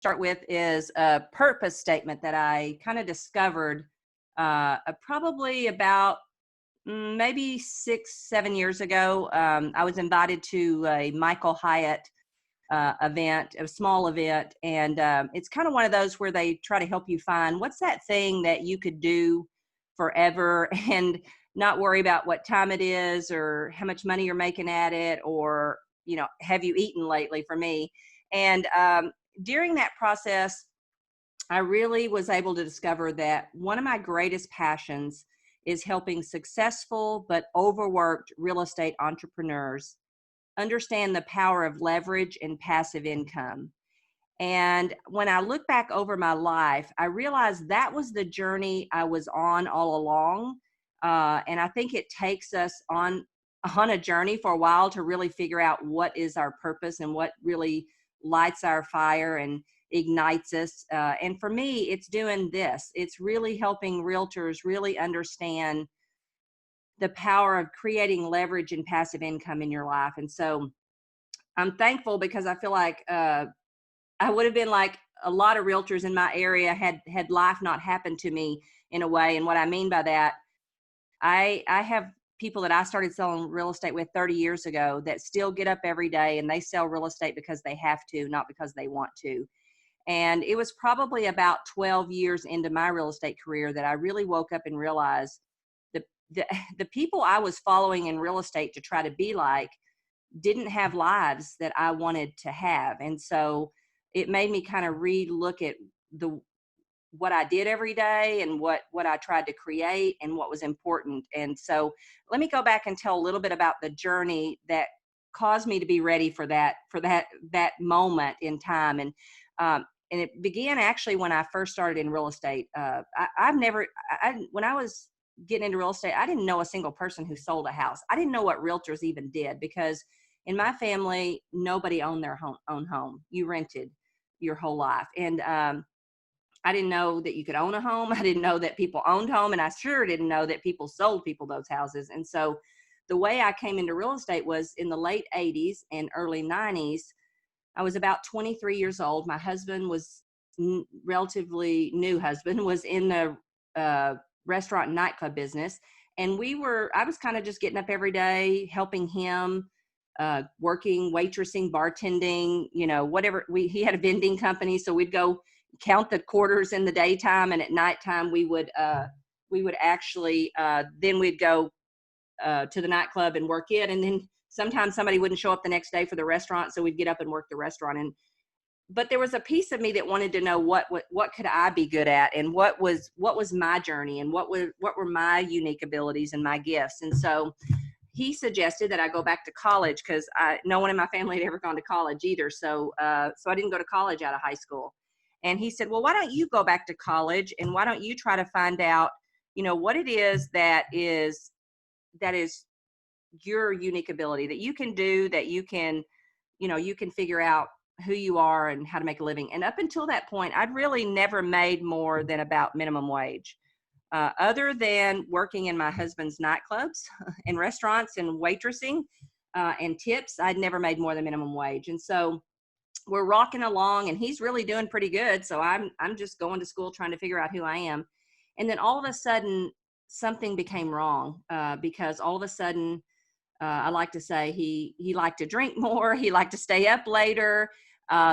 start with is a purpose statement that I kind of discovered probably about maybe 6, 7 years ago. I was invited to a Michael Hyatt event, a small event, and it's kind of one of those where they try to help you find what's that thing that you could do forever and not worry about what time it is or how much money you're making at it, or have you eaten lately, for me. And during that process, I really was able to discover that one of my greatest passions is helping successful but overworked real estate entrepreneurs understand the power of leverage and passive income. And when I look back over my life, I realized that was the journey I was on all along. And I think it takes us on a journey for a while to really figure out what is our purpose and what really lights our fire and ignites us. And for me, it's doing this. It's really helping realtors really understand the power of creating leverage and passive income in your life. And so I'm thankful, because I feel like I would have been like a lot of realtors in my area had life not happened to me in a way. And what I mean by that, I have people that I started selling real estate with 30 years ago that still get up every day and they sell real estate because they have to, not because they want to. And it was probably about 12 years into my real estate career that I really woke up and realized the, the, the people I was following in real estate to try to be like didn't have lives that I wanted to have. And so it made me kind of re-look at what I did every day and what I tried to create and what was important. And so let me go back and tell a little bit about the journey that caused me to be ready for that moment in time. And it began actually when I first started in real estate. When I was getting into real estate, I didn't know a single person who sold a house. I didn't know what realtors even did, because in my family, nobody owned their own home. You rented your whole life. And I didn't know that you could own a home. I didn't know that people owned home. And I sure didn't know that people sold people those houses. And so the way I came into real estate was in the late 80s and early 90s. I was about 23 years old. My husband was relatively new husband, was in the restaurant and nightclub business. And I was kind of just getting up every day, helping him, working, waitressing, bartending, whatever. He had a vending company. So we'd go count the quarters in the daytime, and at nighttime we would actually, then we'd go to the nightclub and work it. And then sometimes somebody wouldn't show up the next day for the restaurant, so we'd get up and work the restaurant. But there was a piece of me that wanted to know what could I be good at, and what was my journey, and what were my unique abilities and my gifts. And so he suggested that I go back to college, because no one in my family had ever gone to college either. So I didn't go to college out of high school. And he said, well, why don't you go back to college, and why don't you try to find out, what it is that is your unique ability that you can do, that you can figure out who you are and how to make a living. And up until that point, I'd really never made more than about minimum wage. Other than working in my husband's nightclubs and restaurants and waitressing and tips, I'd never made more than minimum wage. And so we're rocking along, and he's really doing pretty good. So I'm just going to school trying to figure out who I am. And then all of a sudden, something became wrong because all of a sudden, I like to say he liked to drink more. He liked to stay up later.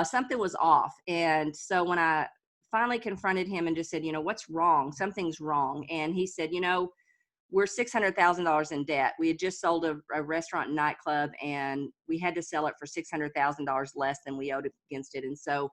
Something was off. And so when I finally confronted him and just said, what's wrong? Something's wrong. And he said, we're $600,000 in debt. We had just sold a restaurant and nightclub, and we had to sell it for $600,000 less than we owed against it. And so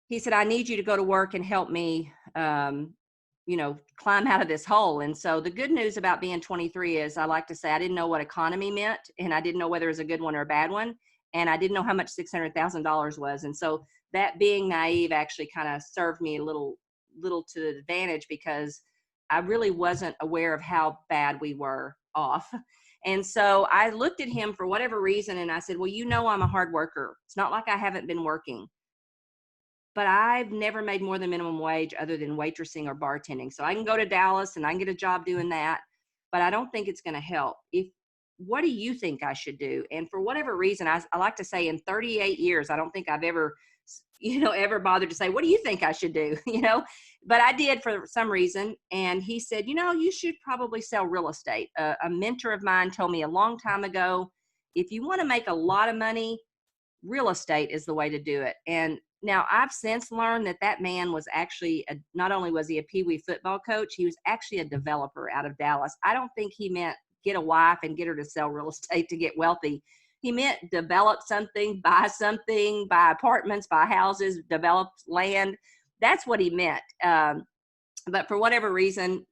he said, I need you to go to work and help me, climb out of this hole. And so the good news about being 23 is, I like to say, I didn't know what economy meant, and I didn't know whether it was a good one or a bad one. And I didn't know how much $600,000 was. And so that being naive actually kind of served me a little to the advantage, because I really wasn't aware of how bad we were off. And so I looked at him for whatever reason, and I said, well, I'm a hard worker. It's not like I haven't been working, but I've never made more than minimum wage other than waitressing or bartending. So I can go to Dallas and I can get a job doing that, but I don't think it's going to help. What do you think I should do? And for whatever reason, I like to say, in 38 years, I don't think I've ever ever bothered to say, what do you think I should do? But I did for some reason. And he said, you should probably sell real estate. A mentor of mine told me a long time ago, if you want to make a lot of money, real estate is the way to do it. And now I've since learned that man was actually, not only was he a Pee Wee football coach, he was actually a developer out of Dallas. I don't think he meant get a wife and get her to sell real estate to get wealthy. He meant develop something, buy apartments, buy houses, develop land. That's what he meant. But for whatever reason,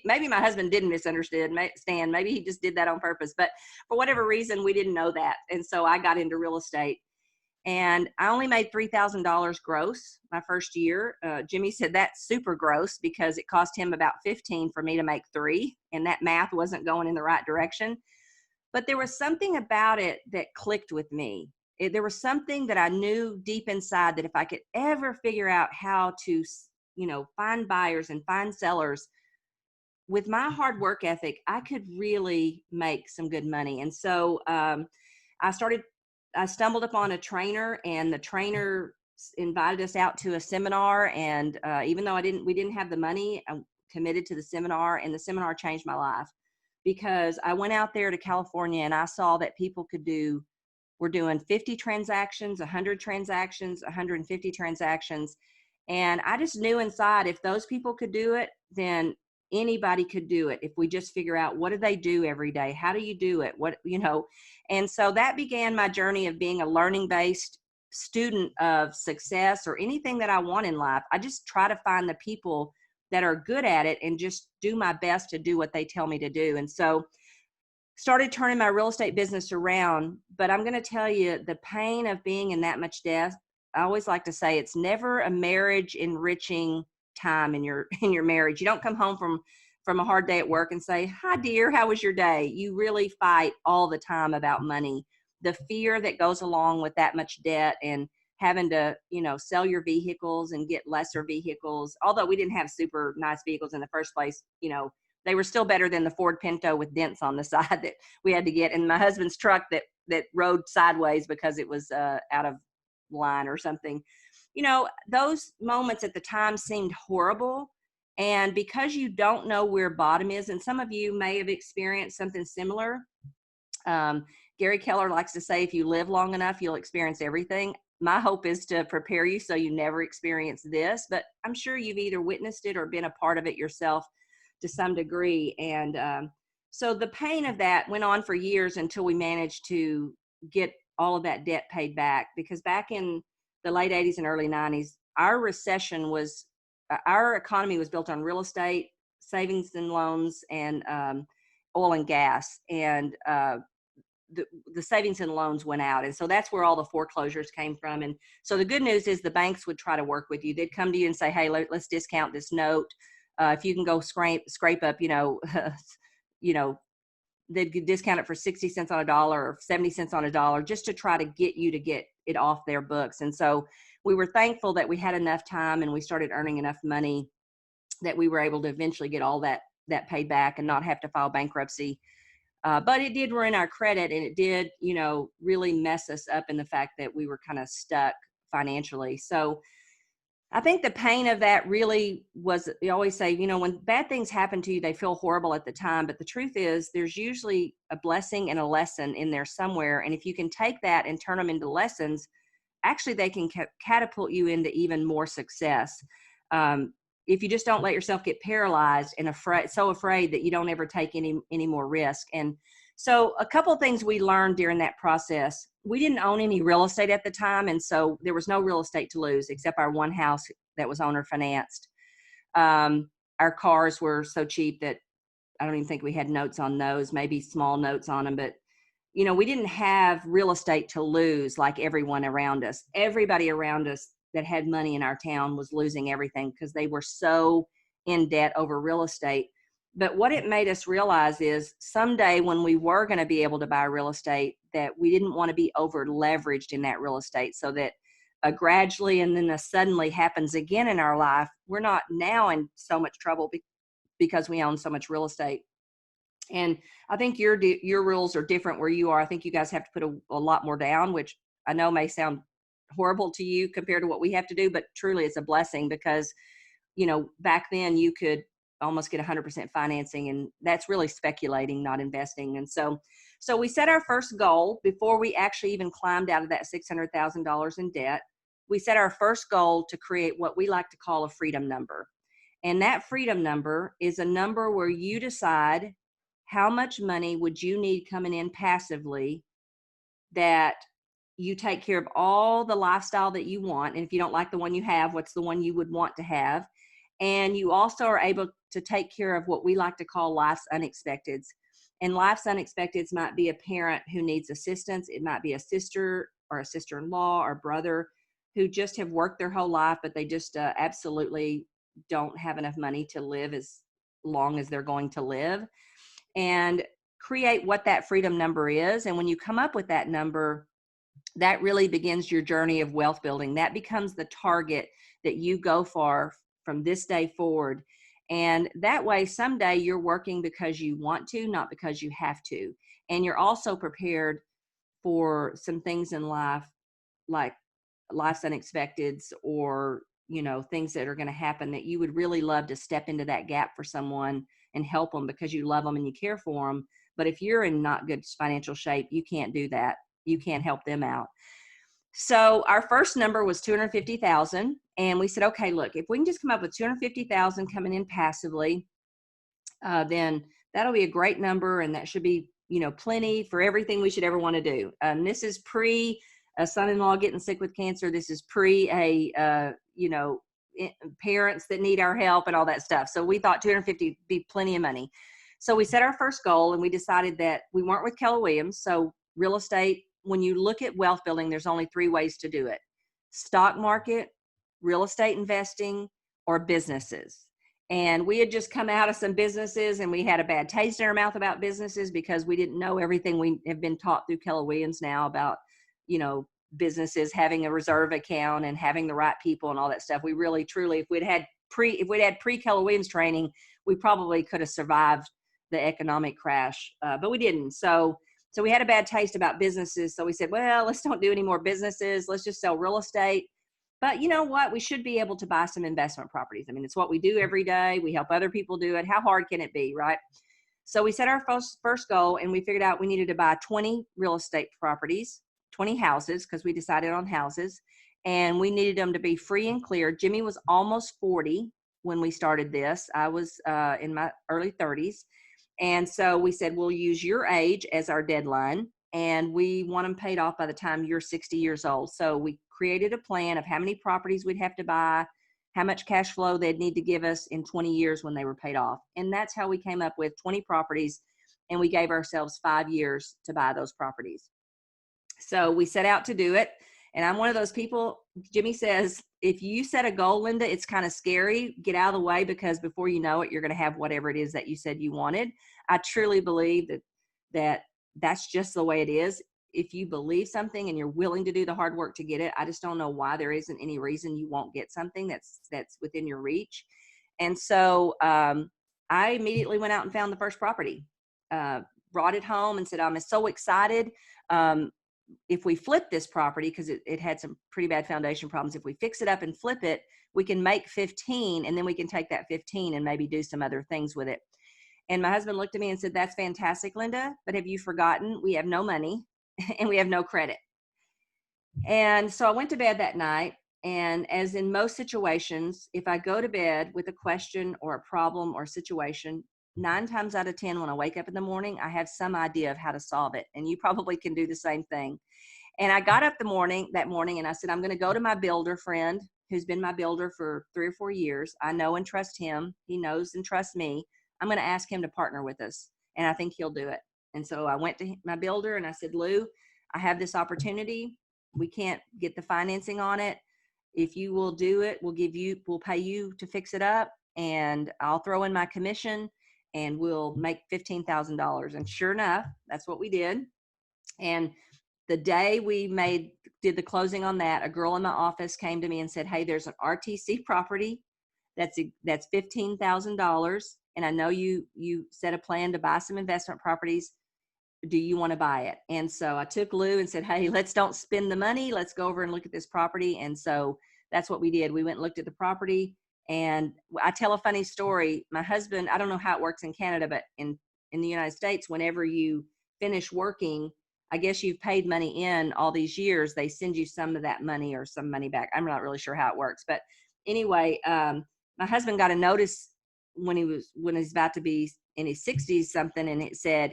maybe my husband didn't misunderstand. Maybe he just did that on purpose. But for whatever reason, we didn't know that. And so I got into real estate. And I only made $3,000 gross my first year. Jimmy said that's super gross because it cost him about 15 for me to make 3. And that math wasn't going in the right direction. But there was something about it that clicked with me. There was something that I knew deep inside that if I could ever figure out how to find buyers and find sellers with my hard work ethic, I could really make some good money. And so I stumbled upon a trainer, and the trainer invited us out to a seminar. And even though we didn't have the money, I committed to the seminar, and the seminar changed my life because I went out there to California and I saw that people were doing 50 transactions, 100 transactions, 150 transactions. And I just knew inside if those people could do it, then anybody could do it. If we just figure out what do they do every day? How do you do it? And so that began my journey of being a learning-based student of success or anything that I want in life. I just try to find the people that are good at it and just do my best to do what they tell me to do. And so started turning my real estate business around. But I'm going to tell you, the pain of being in that much debt, I always like to say it's never a marriage enriching time in your marriage. You don't come home from a hard day at work and say, hi dear, how was your day? You really fight all the time about money. The fear that goes along with that much debt and having to, sell your vehicles and get lesser vehicles. Although we didn't have super nice vehicles in the first place, they were still better than the Ford Pinto with dents on the side that we had to get. And my husband's truck that rode sideways because it was out of line or something. Those moments at the time seemed horrible. And because you don't know where bottom is, and some of you may have experienced something similar. Gary Keller likes to say, if you live long enough, you'll experience everything. My hope is to prepare you so you never experience this, but I'm sure you've either witnessed it or been a part of it yourself to some degree. And so the pain of that went on for years until we managed to get all of that debt paid back, because back in the late 80s and early 90s, our economy was built on real estate, savings and loans, and oil and gas. And the savings and loans went out. And so that's where all the foreclosures came from. And so the good news is the banks would try to work with you. They'd come to you and say, hey, let's discount this note. If you can go scrape up, they'd discount it for 60 cents on a dollar or 70 cents on a dollar just to try to get you to get it off their books. And so we were thankful that we had enough time and we started earning enough money that we were able to eventually get all that paid back and not have to file bankruptcy. But it did ruin our credit, and it did, really mess us up in the fact that we were kind of stuck financially. So I think the pain of that really was, you always say, when bad things happen to you, they feel horrible at the time. But the truth is there's usually a blessing and a lesson in there somewhere. And if you can take that and turn them into lessons, actually they can catapult you into even more success. If you just don't let yourself get paralyzed and so afraid that you don't ever take any more risk. And so a couple of things we learned during that process: we didn't own any real estate at the time. And so there was no real estate to lose except our one house that was owner financed. Our cars were so cheap that I don't even think we had notes on those, maybe small notes on them. But, we didn't have real estate to lose like everyone around us. Everybody around us that had money in our town was losing everything because they were so in debt over real estate. But what it made us realize is someday when we were going to be able to buy real estate, that we didn't want to be over leveraged in that real estate, so that gradually and then suddenly happens again in our life, we're not now in so much trouble because we own so much real estate. And I think your rules are different where you are. I think you guys have to put a lot more down, which I know may sound horrible to you compared to what we have to do, but truly it's a blessing because, back then you could almost get 100% financing, and that's really speculating, not investing. And so we set our first goal before we actually even climbed out of that $600,000 in debt. We set our first goal to create what we like to call a freedom number. And that freedom number is a number where you decide how much money would you need coming in passively that you take care of all the lifestyle that you want. And if you don't like the one you have, what's the one you would want to have? And you also are able to take care of what we like to call life's unexpecteds. And life's unexpecteds might be a parent who needs assistance. It might be a sister or a sister-in-law or brother who just have worked their whole life, but they just absolutely don't have enough money to live as long as they're going to live. And create what that freedom number is. And when you come up with that number, that really begins your journey of wealth building. That becomes the target that you go for from this day forward. And that way, someday you're working because you want to, not because you have to. And you're also prepared for some things in life, like life's unexpecteds, or things that are going to happen that you would really love to step into that gap for someone and help them because you love them and you care for them. But if you're in not good financial shape, you can't do that. You can't help them out. So our first number was 250,000, and we said, okay, look, if we can just come up with 250,000 coming in passively, then that'll be a great number, and that should be plenty for everything we should ever want to do. This is pre a son-in-law getting sick with cancer. This is pre parents that need our help and all that stuff. So we thought 250 would be plenty of money. So we set our first goal, and we decided that we weren't with Keller Williams. So real estate, when you look at wealth building, there's only 3 ways to do it: stock market, real estate investing, or businesses. And we had just come out of some businesses, and we had a bad taste in our mouth about businesses because we didn't know everything we have been taught through Keller Williams now about, businesses having a reserve account and having the right people and all that stuff. We really, truly, if we'd had pre Keller Williams training, we probably could have survived the economic crash, but we didn't. So we had a bad taste about businesses. So we said, well, let's don't do any more businesses. Let's just sell real estate. But you know what? We should be able to buy some investment properties. I mean, it's what we do every day. We help other people do it. How hard can it be, right? So we set our first goal, and we figured out we needed to buy 20 real estate properties, 20 houses, because we decided on houses, and we needed them to be free and clear. Jimmy was almost 40 when we started this. I was in my early 30s. And so we said, we'll use your age as our deadline, and we want them paid off by the time you're 60 years old. So we created a plan of how many properties we'd have to buy, how much cash flow they'd need to give us in 20 years when they were paid off. And that's how we came up with 20 properties, and we gave ourselves 5 years to buy those properties. So we set out to do it. And I'm one of those people, Jimmy says, if you set a goal, Linda, it's kind of scary. Get out of the way, because before you know it, you're going to have whatever it is that you said you wanted. I truly believe that's just the way it is. If you believe something and you're willing to do the hard work to get it, I just don't know why there isn't any reason you won't get something that's within your reach. And so I immediately went out and found the first property, brought it home and said, I'm so excited. If we flip this property, because it had some pretty bad foundation problems, if we fix it up and flip it, we can make 15, and then we can take that 15 and maybe do some other things with it. And my husband looked at me and said, that's fantastic, Linda, but have you forgotten we have no money and we have no credit? And so I went to bed that night. And as in most situations, if I go to bed with a question or a problem or a situation, 9 times out of 10, when I wake up in the morning, I have some idea of how to solve it. And you probably can do the same thing. And I got up that morning and I said, I'm going to go to my builder friend who's been my builder for 3 or 4 years. I know and trust him. He knows and trusts me. I'm going to ask him to partner with us, and I think he'll do it. And so I went to my builder and I said, Lou, I have this opportunity. We can't get the financing on it. If you will do it, we'll pay you to fix it up, and I'll throw in my commission, and we'll make $15,000. And sure enough, that's what we did. And the day we did the closing on that, a girl in my office came to me and said, hey, there's an RTC property that's $15,000. And I know you set a plan to buy some investment properties. do you want to buy it? And so I took Lou and said, hey, let's don't spend the money. Let's go over and look at this property. And so that's what we did. We went and looked at the property. And I tell a funny story. My husband, I don't know how it works in Canada, but in the United States, whenever you finish working, I guess you've paid money in all these years, they send you some of that money or some money back. I'm not really sure how it works. But anyway, my husband got a notice when he's about to be in his 60s something, and it said,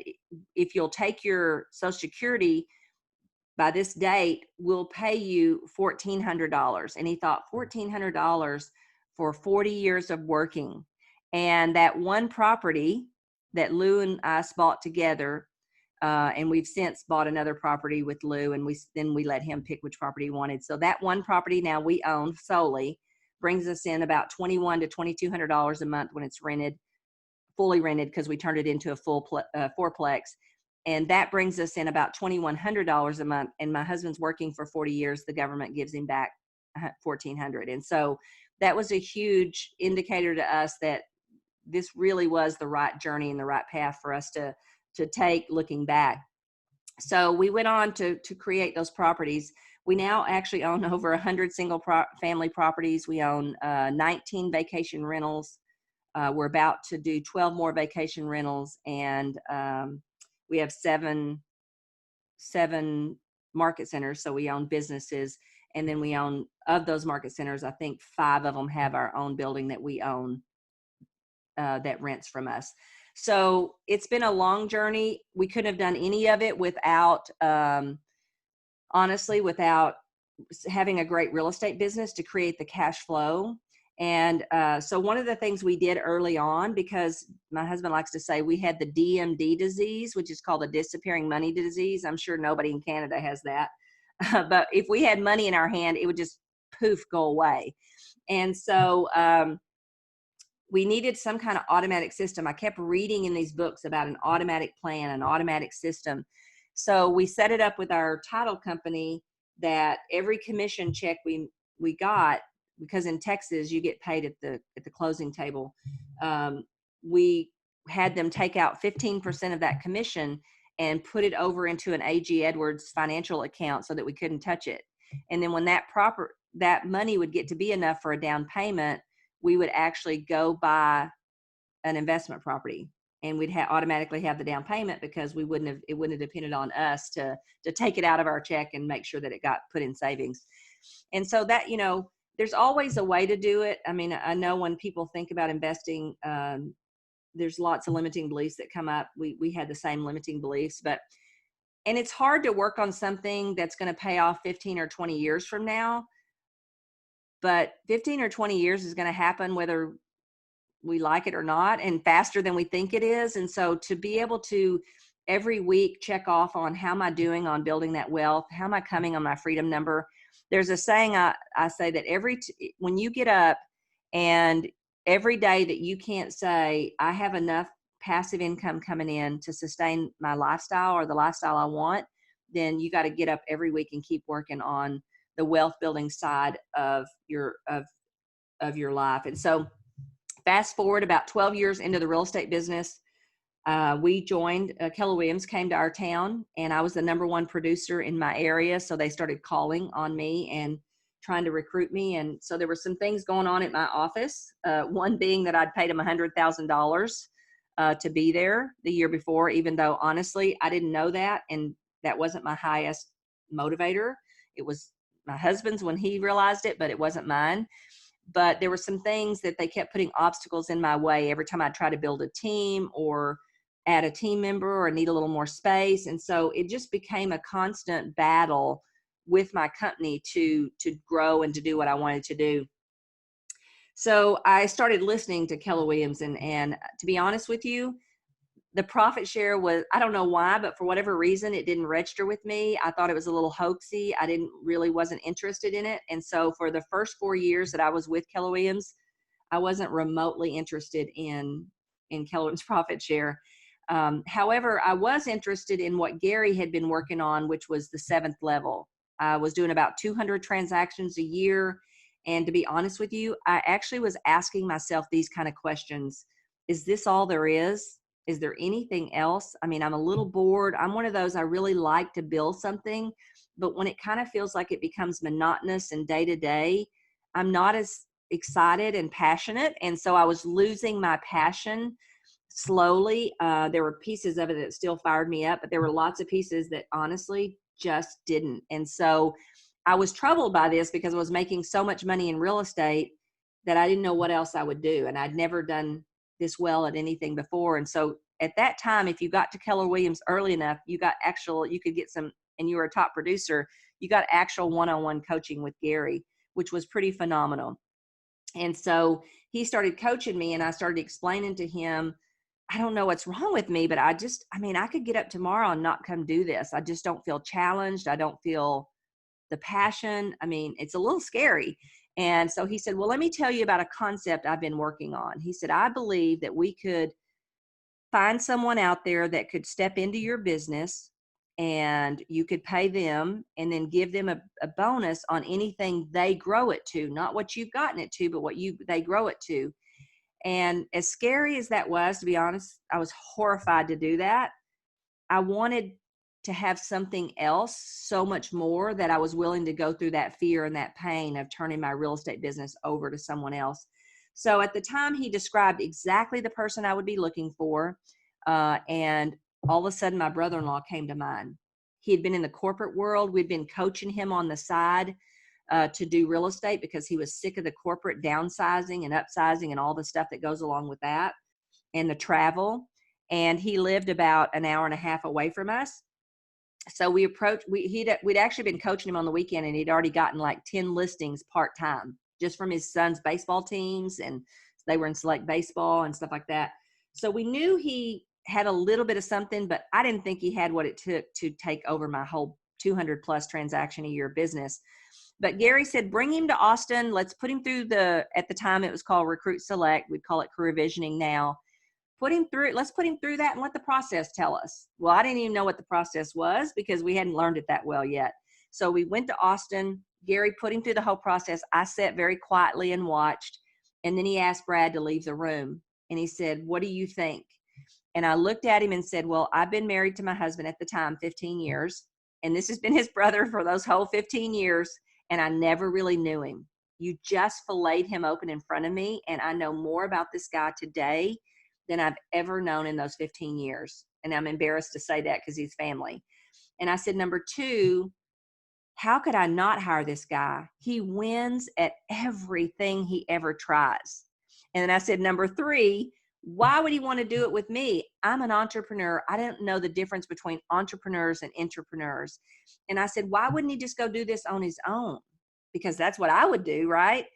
if you'll take your Social Security by this date, we'll pay you $1,400. And he thought, $1,400 for 40 years of working. And that one property that Lou and I bought together, and we've since bought another property with Lou, and we let him pick which property he wanted. So that one property now we own solely brings us in about $2,100 to $2,200 a month when it's rented, fully rented, because we turned it into a full fourplex. And that brings us in about $2,100 a month. And my husband's working for 40 years. The government gives him back $1,400. And so that was a huge indicator to us that this really was the right journey and the right path for us to take looking back. So we went on to create those properties. We now actually own over 100 single family properties. We own 19 vacation rentals. We're about to do 12 more vacation rentals, and we have seven market centers. So we own businesses, and then we own, of those market centers, I think 5 of them have our own building that we own that rents from us. So it's been a long journey. We couldn't have done any of it without, honestly, without having a great real estate business to create the cash flow. And so one of the things we did early on, because my husband likes to say we had the DMD disease, which is called the disappearing money disease. I'm sure nobody in Canada has that. But if we had money in our hand, it would just poof, go away. And so we needed some kind of automatic system. I kept reading in these books about an automatic plan, an automatic system. So we set it up with our title company that every commission check we got, because in Texas you get paid at the closing table, we had them take out 15% of that commission and put it over into an AG Edwards financial account so that we couldn't touch it. And then when that money would get to be enough for a down payment, we would actually go buy an investment property, and we'd automatically have the down payment, because it wouldn't have depended on us to take it out of our check and make sure that it got put in savings. And so that, there's always a way to do it. I mean, I know when people think about investing, there's lots of limiting beliefs that come up. We had the same limiting beliefs, and it's hard to work on something that's going to pay off 15 or 20 years from now. But 15 or 20 years is going to happen whether we like it or not, and faster than we think it is. And so to be able to every week check off on how am I doing on building that wealth, how am I coming on my freedom number. There's a saying I say that when you get up, and every day that you can't say, I have enough passive income coming in to sustain my lifestyle or the lifestyle I want, then you got to get up every week and keep working on the wealth building side of your life. And so fast forward about 12 years into the real estate business, we joined, Keller Williams came to our town, and I was the #1 producer in my area. So they started calling on me and trying to recruit me. And so there were some things going on at my office. One being that I'd paid them $100,000 to be there the year before, even though honestly, I didn't know that. And that wasn't my highest motivator. It was my husband's when he realized it, but it wasn't mine. But there were some things that they kept putting obstacles in my way every time I tried to build a team or add a team member or need a little more space. And so it just became a constant battle with my company to grow and to do what I wanted to do. So I started listening to Keller Williams, and to be honest with you, the profit share was, I don't know why, but for whatever reason, it didn't register with me. I thought it was a little hoaxy. I wasn't interested in it. And so for the first 4 years that I was with Keller Williams, I wasn't remotely interested in Keller Williams profit share. However, I was interested in what Gary had been working on, which was the 7th level. I was doing about 200 transactions a year. And to be honest with you, I actually was asking myself these kind of questions. Is this all there is? Is there anything else? I mean, I'm a little bored. I'm one of those, I really like to build something, but when it kind of feels like it becomes monotonous and day to day, I'm not as excited and passionate. And so I was losing my passion slowly. There were pieces of it that still fired me up, but there were lots of pieces that honestly just didn't. And so I was troubled by this because I was making so much money in real estate that I didn't know what else I would do. And I'd never done this well at anything before. And so at that time, if you got to Keller Williams early enough, you could get some, and you were a top producer, you got actual one-on-one coaching with Gary, which was pretty phenomenal. And so he started coaching me, and I started explaining to him, I don't know what's wrong with me, but I mean, I could get up tomorrow and not come do this. I just don't feel challenged. I don't feel the passion. I mean, it's a little scary. And so he said, well, let me tell you about a concept I've been working on. He said, I believe that we could find someone out there that could step into your business and you could pay them and then give them a bonus on anything they grow it to, not what you've gotten it to, but what they grow it to. And as scary as that was, to be honest, I was horrified to do that. I wanted to have something else so much more that I was willing to go through that fear and that pain of turning my real estate business over to someone else. So at the time, he described exactly the person I would be looking for. And all of a sudden, my brother-in-law came to mind. He had been in the corporate world. We'd been coaching him on the side to do real estate because he was sick of the corporate downsizing and upsizing and all the stuff that goes along with that and the travel. And he lived about an hour and a half away from us. So we'd actually been coaching him on the weekend, and he'd already gotten like 10 listings part-time just from his son's baseball teams, and they were in select baseball and stuff like that. So we knew he had a little bit of something, but I didn't think he had what it took to take over my whole 200 plus transaction a year business. But Gary said, bring him to Austin. Let's put him through at the time it was called Recruit Select. We'd call it Career Visioning now. Let's put him through that and let the process tell us. Well, I didn't even know what the process was because we hadn't learned it that well yet. So we went to Austin. Gary put him through the whole process. I sat very quietly and watched. And then he asked Brad to leave the room. And he said, what do you think? And I looked at him and said, well, I've been married to my husband at the time 15 years. And this has been his brother for those whole 15 years. And I never really knew him. You just filleted him open in front of me. And I know more about this guy today than I've ever known in those 15 years. And I'm embarrassed to say that because he's family. And I said, number two, how could I not hire this guy? He wins at everything he ever tries. And then I said, number three, why would he want to do it with me? I'm an entrepreneur. I don't know the difference between entrepreneurs and entrepreneurs. And I said, why wouldn't he just go do this on his own? Because that's what I would do, right?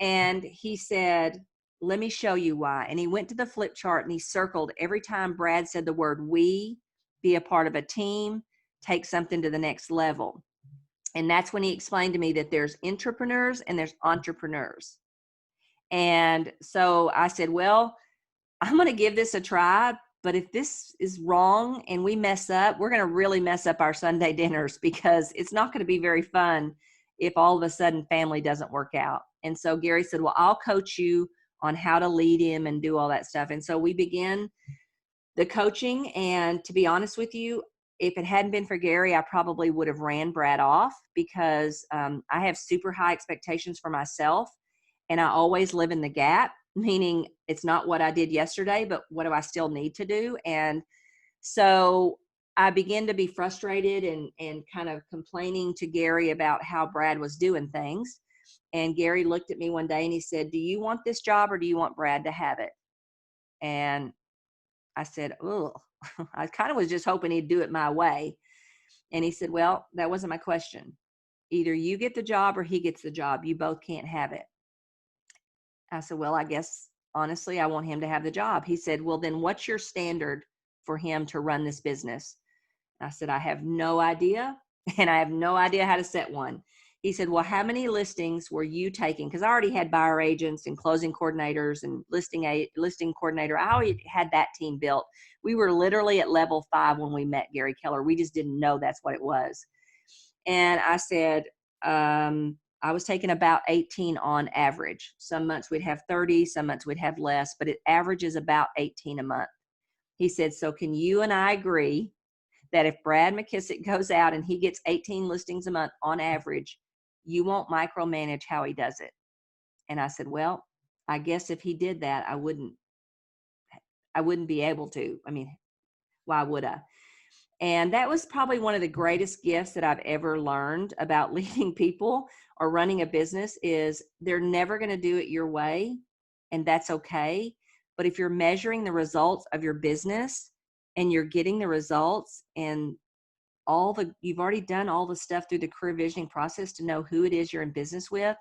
And he said, let me show you why. And he went to the flip chart and he circled every time Brad said the word we, be a part of a team, take something to the next level. And that's when he explained to me that there's entrepreneurs and there's entrepreneurs. And so I said, well, I'm going to give this a try, but if this is wrong and we mess up, we're going to really mess up our Sunday dinners because it's not going to be very fun if all of a sudden family doesn't work out. And so Gary said, well, I'll coach you on how to lead him and do all that stuff. And so we began the coaching. And to be honest with you, if it hadn't been for Gary, I probably would have ran Brad off because I have super high expectations for myself. And I always live in the gap, meaning it's not what I did yesterday, but what do I still need to do? And so I began to be frustrated and kind of complaining to Gary about how Brad was doing things. And Gary looked at me one day and he said, do you want this job or do you want Brad to have it? And I said, oh, I kind of was just hoping he'd do it my way. And he said, well, that wasn't my question. Either you get the job or he gets the job. You both can't have it. I said, well, I guess, honestly, I want him to have the job. He said, well, then what's your standard for him to run this business? I said, I have no idea. And I have no idea how to set one. He said, well, how many listings were you taking? Because I already had buyer agents and closing coordinators and listing coordinator. I already had that team built. We were literally at level 5 when we met Gary Keller. We just didn't know that's what it was. And I said, I was taking about 18 on average. Some months we'd have 30, some months we'd have less, but it averages about 18 a month. He said, so can you and I agree that if Brad McKissick goes out and he gets 18 listings a month on average, you won't micromanage how he does it? And I said, well, I guess if he did that, I wouldn't be able to. I mean, why would I? And that was probably one of the greatest gifts that I've ever learned about leading people or running a business is they're never going to do it your way, and that's okay. But if you're measuring the results of your business and you're getting the results and you've already done all the stuff through the career visioning process to know who it is you're in business with,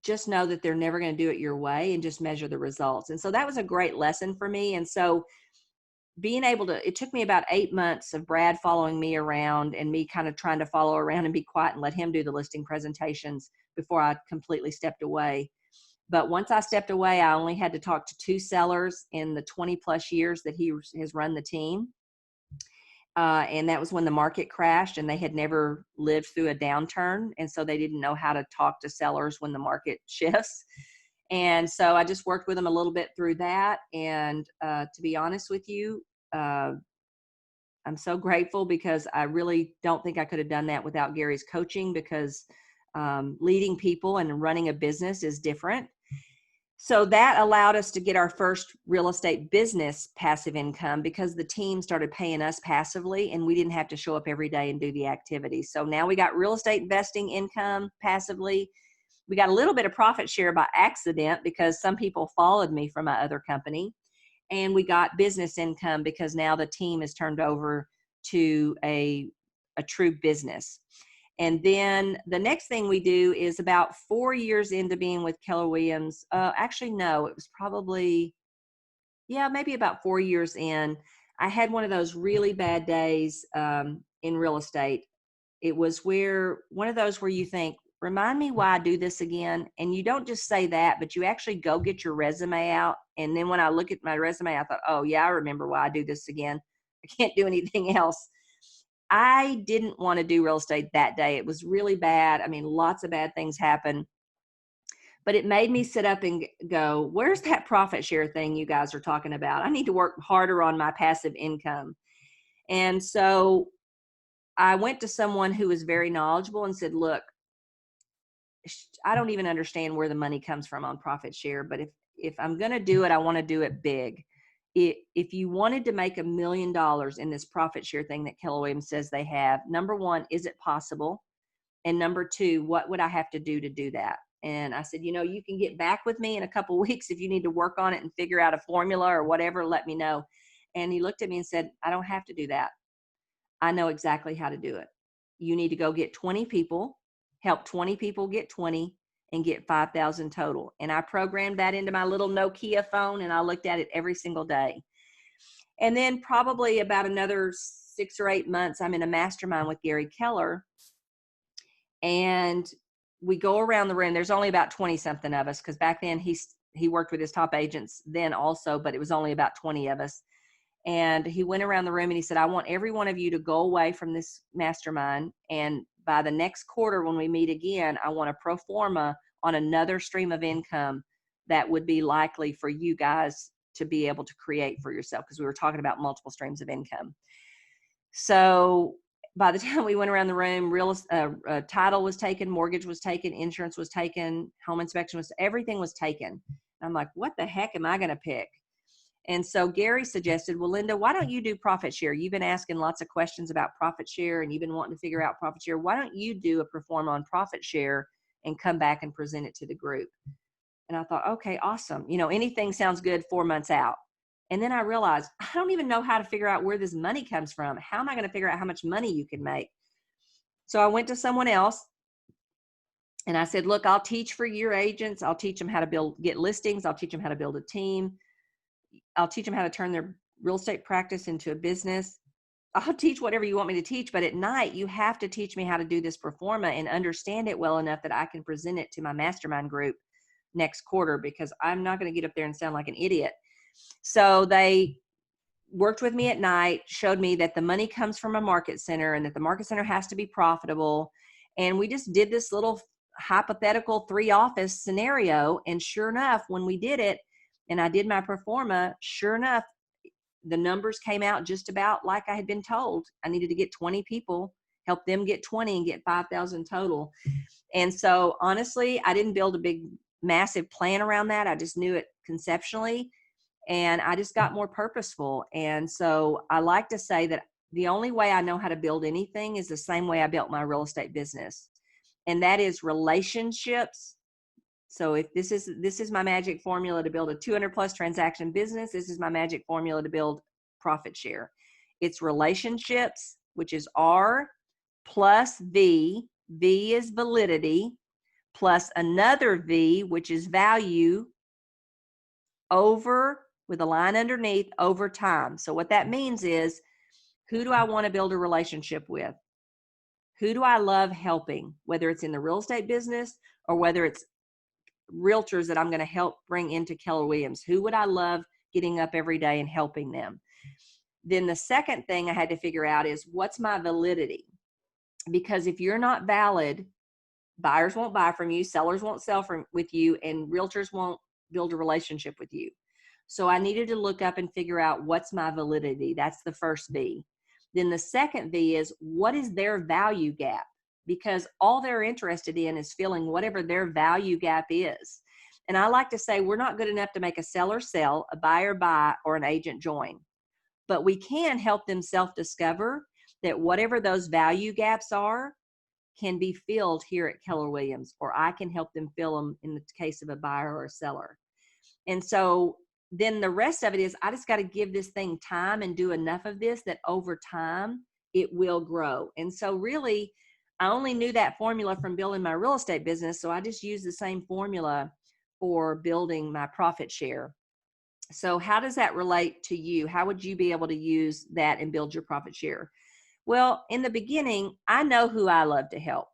just know that they're never going to do it your way and just measure the results. And so that was a great lesson for me. And so being able to, it took me about 8 months of Brad following me around and me kind of trying to follow around and be quiet and let him do the listing presentations before I completely stepped away. But once I stepped away, I only had to talk to 2 sellers in the 20 plus years that he has run the team. And that was when the market crashed and they had never lived through a downturn. And so they didn't know how to talk to sellers when the market shifts. And so I just worked with them a little bit through that. And to be honest with you, I'm so grateful because I really don't think I could have done that without Gary's coaching, because leading people and running a business is different. So that allowed us to get our first real estate business passive income because the team started paying us passively and we didn't have to show up every day and do the activity. So now we got real estate investing income passively. We got a little bit of profit share by accident because some people followed me from my other company. And we got business income because now the team is turned over to a true business. And then the next thing we do is about 4 years into being with Keller Williams. Actually, no, it was probably, maybe about 4 years in. I had one of those really bad days in real estate. It was one of those where you think, remind me why I do this again. And you don't just say that, but you actually go get your resume out. And then when I look at my resume, I thought, oh yeah, I remember why I do this again. I can't do anything else. I didn't want to do real estate that day. It was really bad. I mean, lots of bad things happened, but it made me sit up and go, where's that profit share thing you guys are talking about? I need to work harder on my passive income. And so I went to someone who was very knowledgeable and said, look, I don't even understand where the money comes from on profit share, but if I'm going to do it, I want to do it big. If you wanted to make $1 million in this profit share thing that Keller Williams says they have, number one, is it possible? And number two, what would I have to do that? And I said, you can get back with me in a couple of weeks if you need to work on it and figure out a formula or whatever, let me know. And he looked at me and said, I don't have to do that. I know exactly how to do it. You need to go get 20 people, help 20 people get 20, and get 5,000 total. And I programmed that into my little Nokia phone, and I looked at it every single day. And then probably about another 6 or 8 months, I'm in a mastermind with Gary Keller, and we go around the room. There's only about 20 something of us, because back then he worked with his top agents then also, but it was only about 20 of us. And he went around the room and he said, I want every one of you to go away from this mastermind. And by the next quarter, when we meet again, I want a pro forma on another stream of income that would be likely for you guys to be able to create for yourself. Because we were talking about multiple streams of income. So by the time we went around the room, title was taken, mortgage was taken, insurance was taken, home inspection everything was taken. And I'm like, what the heck am I going to pick? And so Gary suggested, well, Linda, why don't you do profit share? You've been asking lots of questions about profit share and you've been wanting to figure out profit share. Why don't you do a pro forma on profit share and come back and present it to the group? And I thought, okay, awesome. Anything sounds good 4 months out. And then I realized, I don't even know how to figure out where this money comes from. How am I going to figure out how much money you can make? So I went to someone else and I said, look, I'll teach for your agents. I'll teach them how to get listings. I'll teach them how to build a team. I'll teach them how to turn their real estate practice into a business. I'll teach whatever you want me to teach, but at night you have to teach me how to do this pro forma and understand it well enough that I can present it to my mastermind group next quarter, because I'm not going to get up there and sound like an idiot. So they worked with me at night, showed me that the money comes from a market center and that the market center has to be profitable. And we just did this little hypothetical 3-office scenario. And sure enough, when we did it, and I did my pro forma, sure enough, the numbers came out just about like I had been told. I needed to get 20 people, help them get 20 and get 5,000 total. And so honestly, I didn't build a big, massive plan around that. I just knew it conceptually, and I just got more purposeful. And so I like to say that the only way I know how to build anything is the same way I built my real estate business. And that is relationships. So if this is my magic formula to build a 200 plus transaction business, this is my magic formula to build profit share. It's relationships, which is R, plus V. V is validity, plus another V, which is value, over, with a line underneath, over time. So what that means is, who do I want to build a relationship with? Who do I love helping, whether it's in the real estate business or whether it's realtors that I'm going to help bring into Keller Williams? Who would I love getting up every day and helping them? Then the second thing I had to figure out is, what's my validity? Because if you're not valid, buyers won't buy from you, sellers won't sell with you, and realtors won't build a relationship with you. So I needed to look up and figure out, what's my validity? That's the first V. Then the second V is, what is their value gap? Because all they're interested in is filling whatever their value gap is. And I like to say, we're not good enough to make a seller sell, a buyer buy, or an agent join. But we can help them self-discover that whatever those value gaps are can be filled here at Keller Williams, or I can help them fill them in the case of a buyer or a seller. And so then the rest of it is, I just got to give this thing time and do enough of this that over time it will grow. And so really, I only knew that formula from building my real estate business. So I just used the same formula for building my profit share. So how does that relate to you? How would you be able to use that and build your profit share? Well, in the beginning, I know who I love to help.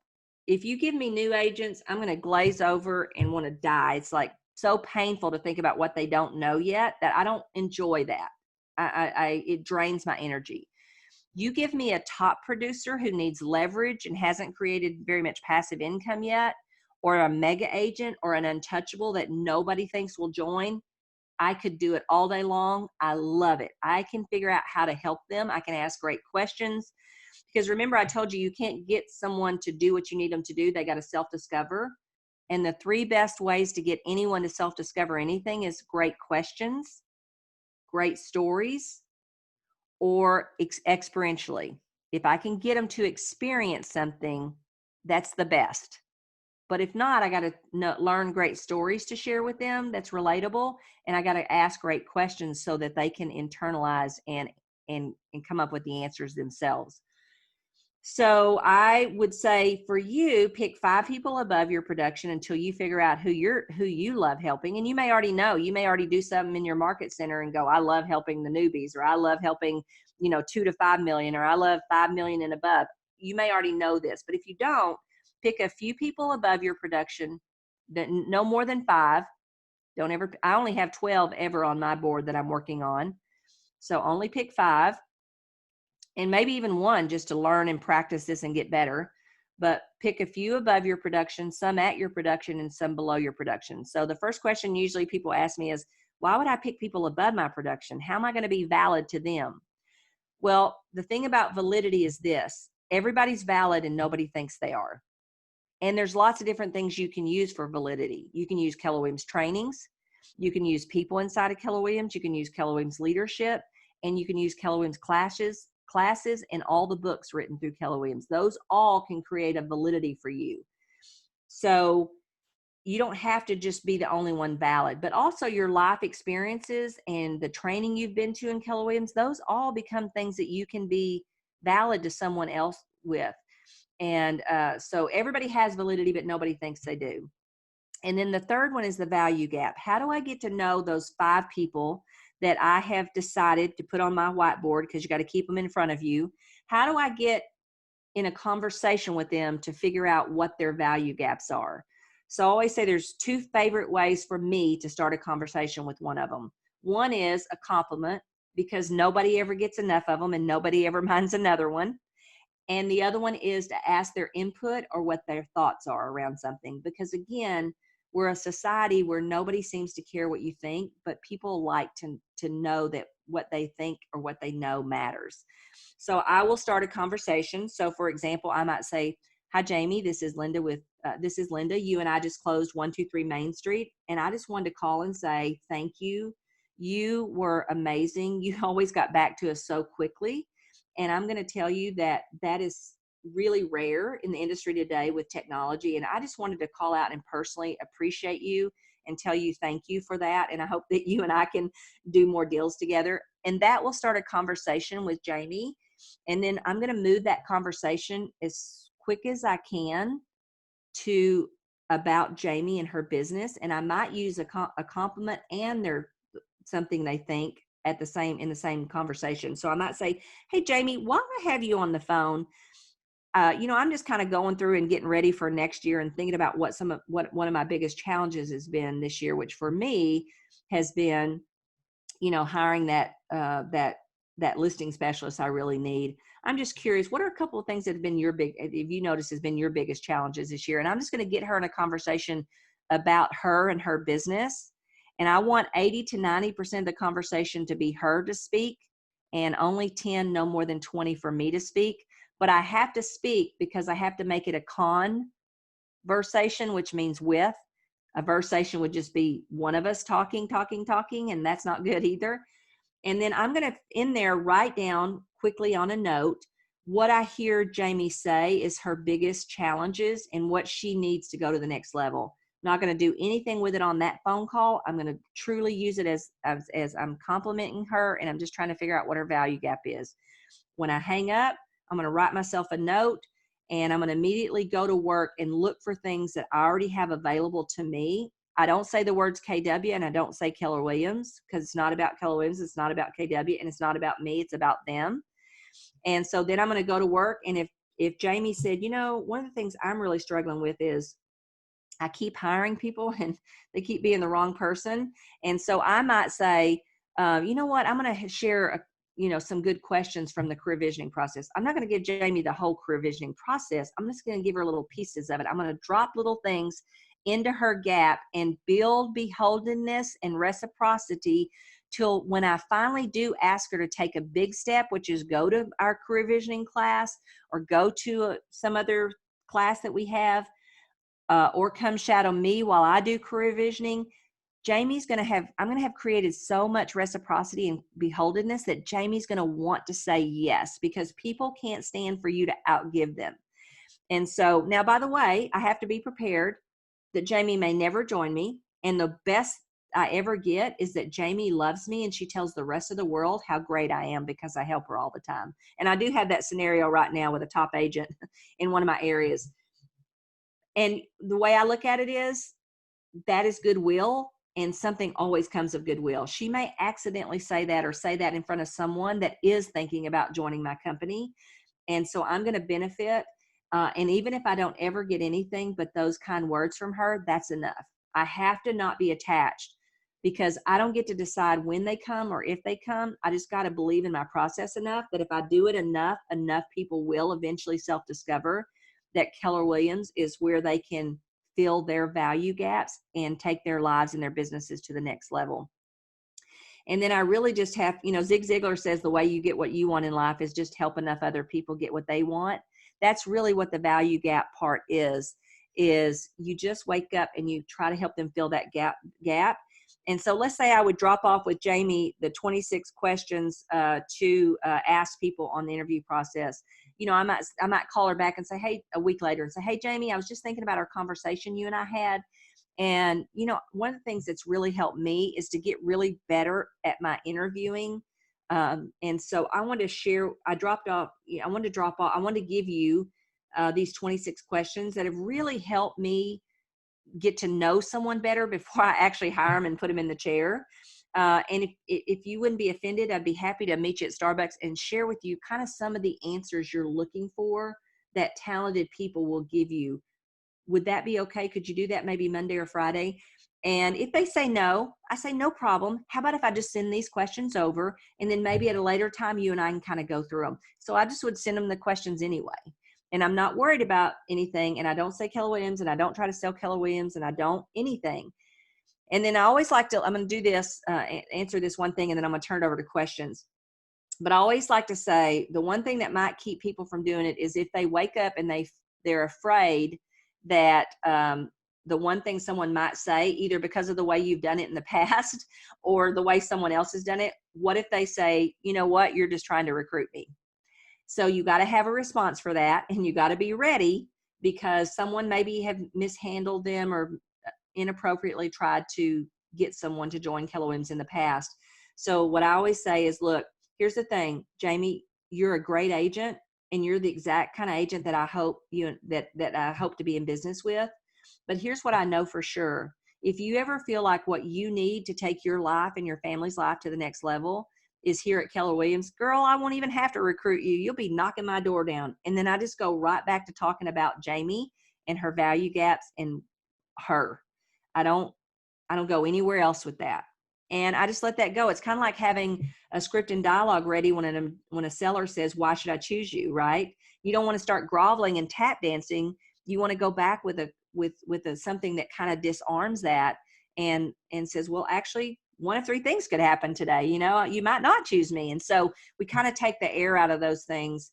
If you give me new agents, I'm going to glaze over and want to die. It's like so painful to think about what they don't know yet that I don't enjoy that. It drains my energy. You give me a top producer who needs leverage and hasn't created very much passive income yet, or a mega agent or an untouchable that nobody thinks will join, I could do it all day long. I love it. I can figure out how to help them. I can ask great questions, because remember, I told you, you can't get someone to do what you need them to do. They got to self-discover. And the three best ways to get anyone to self-discover anything is great questions, great stories, or experientially. If I can get them to experience something, that's the best. But if not, I got to learn great stories to share with them that's relatable, and I got to ask great questions so that they can internalize and come up with the answers themselves. So I would say for you, pick 5 people above your production until you figure out who you love helping. And you may already know, you may already do something in your market center and go, I love helping the newbies, or I love helping, 2 to 5 million, or I love 5 million and above. You may already know this, but if you don't, pick a few people above your production, that no more than 5. I only have 12 ever on my board that I'm working on. So only pick 5. And maybe even 1 just to learn and practice this and get better. But pick a few above your production, some at your production, and some below your production. So the first question usually people ask me is, why would I pick people above my production? How am I going to be valid to them? Well, the thing about validity is this: everybody's valid and nobody thinks they are. And there's lots of different things you can use for validity. You can use Keller Williams trainings. You can use people inside of Keller Williams. You can use Keller Williams leadership, and you can use Keller Williams classes and all the books written through Keller Williams. Those all can create a validity for you. So you don't have to just be the only one valid, but also your life experiences and the training you've been to in Keller Williams, those all become things that you can be valid to someone else with. And so everybody has validity, but nobody thinks they do. And then the third one is the value gap. How do I get to know those 5 people that I have decided to put on my whiteboard, because you got to keep them in front of you? How do I get in a conversation with them to figure out what their value gaps are? So I always say there's 2 favorite ways for me to start a conversation with one of them. One is a compliment, because nobody ever gets enough of them and nobody ever minds another one. And the other one is to ask their input or what their thoughts are around something. Because again, we're a society where nobody seems to care what you think, but people like to know that what they think or what they know matters. So I will start a conversation. So for example, I might say, "Hi, Jamie, this is Linda this is Linda. You and I just closed 123 Main Street. And I just wanted to call and say, thank you. You were amazing. You always got back to us so quickly. And I'm going to tell you that that is really rare in the industry today with technology. And I just wanted to call out and personally appreciate you and tell you thank you for that. And I hope that you and I can do more deals together." And that will start a conversation with Jamie. And then I'm going to move that conversation as quick as I can to about Jamie and her business. And I might use a compliment and their something they think at the same in the same conversation. So I might say, "Hey, Jamie, while I have you on the phone, I'm just kind of going through and getting ready for next year and thinking about what one of my biggest challenges has been this year, which for me has been, hiring that listing specialist I really need. I'm just curious, what are a couple of things that have been if you notice, has been your biggest challenges this year?" And I'm just going to get her in a conversation about her and her business. And I want 80 to 90% of the conversation to be her to speak, and only 10, no more than 20 for me to speak. But I have to speak because I have to make it a conversation, which means with. A versation would just be one of us talking, and that's not good either. And then I'm going to, in there, write down quickly on a note what I hear Jamie say is her biggest challenges and what she needs to go to the next level. I'm not going to do anything with it on that phone call. I'm going to truly use it as I'm complimenting her, and I'm just trying to figure out what her value gap is. When I hang up, I'm going to write myself a note, and I'm going to immediately go to work and look for things that I already have available to me. I don't say the words KW and I don't say Keller Williams, because it's not about Keller Williams. It's not about KW, and it's not about me. It's about them. And so then I'm going to go to work. And if Jamie said, one of the things I'm really struggling with is I keep hiring people and they keep being the wrong person. And so I might say, you know what, I'm going to share some good questions from the career visioning process. I'm not going to give Jamie the whole career visioning process. I'm just going to give her little pieces of it. I'm going to drop little things into her gap and build beholdenness and reciprocity till when I finally do ask her to take a big step, which is go to our career visioning class or go to some other class that we have, or come shadow me while I do career visioning. I'm going to have created so much reciprocity and beholdenness that Jamie's going to want to say yes, because people can't stand for you to outgive them. And so now, by the way, I have to be prepared that Jamie may never join me. And the best I ever get is that Jamie loves me and she tells the rest of the world how great I am because I help her all the time. And I do have that scenario right now with a top agent in one of my areas. And the way I look at it is that is goodwill, and something always comes of goodwill. She may accidentally say that or say that in front of someone that is thinking about joining my company. And so I'm going to benefit. And even if I don't ever get anything but those kind words from her, that's enough. I have to not be attached, because I don't get to decide when they come or if they come. I just got to believe in my process enough that if I do it enough people will eventually self-discover that Keller Williams is where they can fill their value gaps and take their lives and their businesses to the next level. And then I really just have, Zig Ziglar says the way you get what you want in life is just help enough other people get what they want. That's really what the value gap part is you just wake up and you try to help them fill that gap. And so let's say I would drop off with Jamie the 26 questions to ask people on the interview process. I might call her back and say, hey, a week later, and say, hey, Jamie, I was just thinking about our conversation you and I had. And, one of the things that's really helped me is to get really better at my interviewing. And so I wanted to share, I wanted to give you these 26 questions that have really helped me get to know someone better before I actually hire them and put them in the chair. And if you wouldn't be offended, I'd be happy to meet you at Starbucks and share with you kind of some of the answers you're looking for that talented people will give you. Would that be okay? Could you do that maybe Monday or Friday? And if they say no, I say no problem. How about if I just send these questions over, and then maybe at a later time you and I can kind of go through them. So I just would send them the questions anyway. and I'm not worried about anything, and I don't say Keller Williams, and I don't try to sell Keller Williams, and I don't anything. And then I always like to, I'm going to do this, answer this one thing, and then I'm going to turn it over to questions. But I always like to say the one thing that might keep people from doing it is if they wake up and they're afraid that the one thing someone might say, either because of the way you've done it in the past or the way someone else has done it, what if they say, you know what, you're just trying to recruit me? So you got to have a response for that, and you got to be ready, because someone maybe have mishandled them or inappropriately tried to get someone to join Keller Williams in the past. So what I always say is, look, here's the thing, Jamie, you're a great agent, and you're the exact kind of agent that I hope that I hope to be in business with. But here's what I know for sure. If you ever feel like what you need to take your life and your family's life to the next level is here at Keller Williams, girl, I won't even have to recruit you. You'll be knocking my door down. And then I just go right back to talking about Jamie and her value gaps and her. I don't go anywhere else with that. And I just let that go. It's kind of like having a script and dialogue ready when a seller says, why should I choose you, right? You don't want to start groveling and tap dancing. You want to go back with something that kind of disarms that and says, well, actually, one of three things could happen today. You might not choose me. And so we kind of take the air out of those things.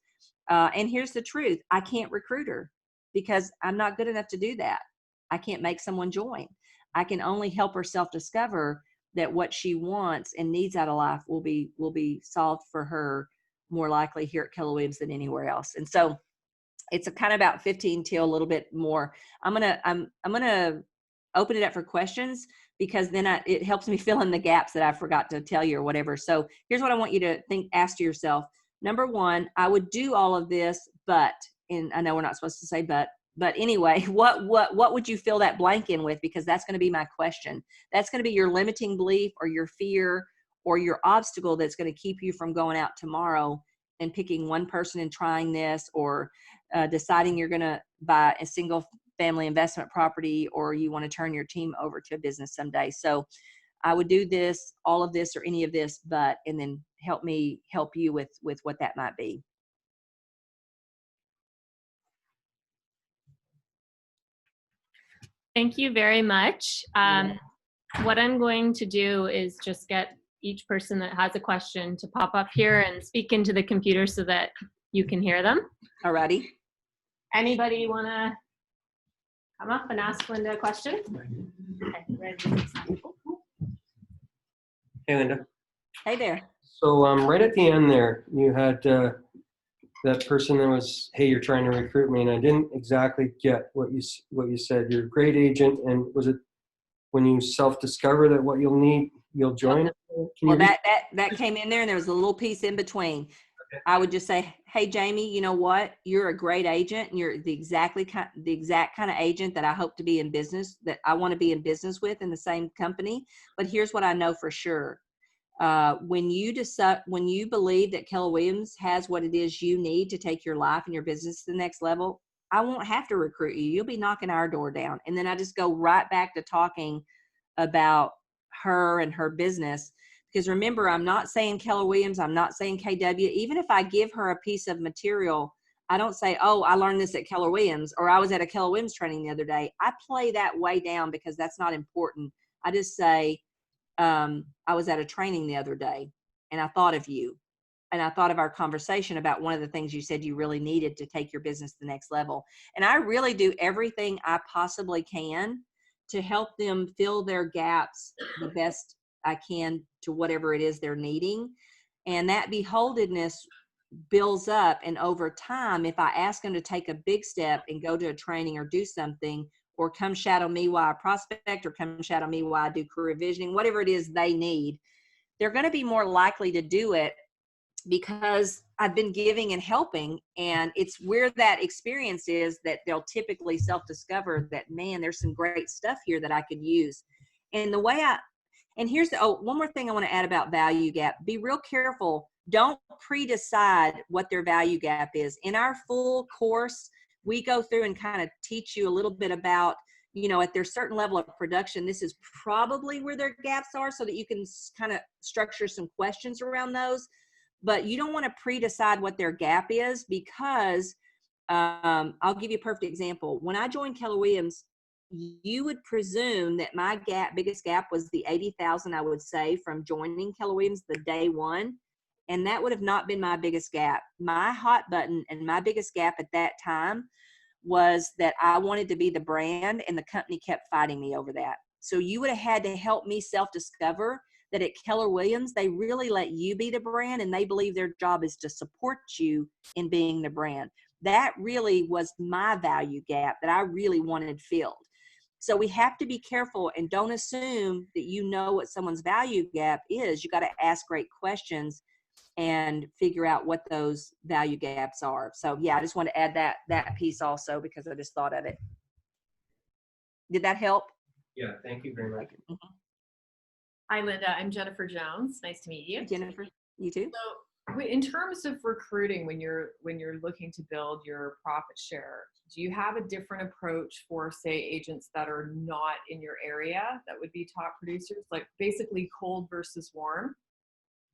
And here's the truth. I can't recruit her because I'm not good enough to do that. I can't make someone join. I can only help her self-discover that what she wants and needs out of life will be solved for her more likely here at Keller Williams than anywhere else. And so it's a kind of about 15 till a little bit more. I'm gonna open it up for questions, because then it helps me fill in the gaps that I forgot to tell you or whatever. So here's what I want you to ask to yourself. Number one, I would do all of this, and I know we're not supposed to say but anyway, what would you fill that blank in with? Because that's going to be my question. That's going to be your limiting belief or your fear or your obstacle that's going to keep you from going out tomorrow and picking one person and trying this, or deciding you're going to buy a single family investment property, or you want to turn your team over to a business someday. So I would do this, all of this, or any of this, and then help you with what that might be. Thank you very much. What I'm going to do is just get each person that has a question to pop up here and speak into the computer so that you can hear them. Alrighty. Anybody want to come up and ask Linda a question? Okay, Hey, Linda. Hey there. So right at the end there, you had that person that was, hey, you're trying to recruit me, and I didn't exactly get what you said. You're a great agent, and was it when you self-discover that what you'll need, you'll join? Well, that came in there, and there was a little piece in between. Okay. I would just say, hey, Jamie, you know what? You're a great agent, and you're the exact kind of agent that I hope to be in business, that I want to be in business with in the same company. But here's what I know for sure. When you believe that Keller Williams has what it is you need to take your life and your business to the next level, I won't have to recruit you. You'll be knocking our door down. And then I just go right back to talking about her and her business. Because remember, I'm not saying Keller Williams, I'm not saying KW. Even if I give her a piece of material, I don't say, oh, I learned this at Keller Williams, or I was at a Keller Williams training the other day. I play that way down because that's not important. I just say, I was at a training the other day and I thought of you, and I thought of our conversation about one of the things you said you really needed to take your business to the next level. And I really do everything I possibly can to help them fill their gaps the best I can to whatever it is they're needing. And that beholdenness builds up. And over time, if I ask them to take a big step and go to a training or do something, or come shadow me while I prospect, or come shadow me while I do career visioning, whatever it is they need, they're going to be more likely to do it because I've been giving and helping. And it's where that experience is that they'll typically self-discover that, man, there's some great stuff here that I could use. And here's one more thing I want to add about value gap. Be real careful. Don't pre-decide what their value gap is. In our full course, we go through and kind of teach you a little bit about, at their certain level of production, this is probably where their gaps are, so that you can kind of structure some questions around those. But you don't want to pre-decide what their gap is, because I'll give you a perfect example. When I joined Keller Williams, you would presume that my biggest gap was the 80,000 I would save from joining Keller Williams the day one. And that would have not been my biggest gap. My hot button and my biggest gap at that time was that I wanted to be the brand, and the company kept fighting me over that. So you would have had to help me self-discover that at Keller Williams, they really let you be the brand, and they believe their job is to support you in being the brand. That really was my value gap that I really wanted filled. So we have to be careful and don't assume that you know what someone's value gap is. You got to ask great questions and figure out what those value gaps are. So yeah, I just want to add that piece also because I just thought of it. Did that help? Yeah, thank you very much. Hi, Linda. I'm Jennifer Jones. Nice to meet you. Jennifer, you too? So, in terms of recruiting, when you're looking to build your profit share, do you have a different approach for, say, agents that are not in your area that would be top producers, like basically cold versus warm?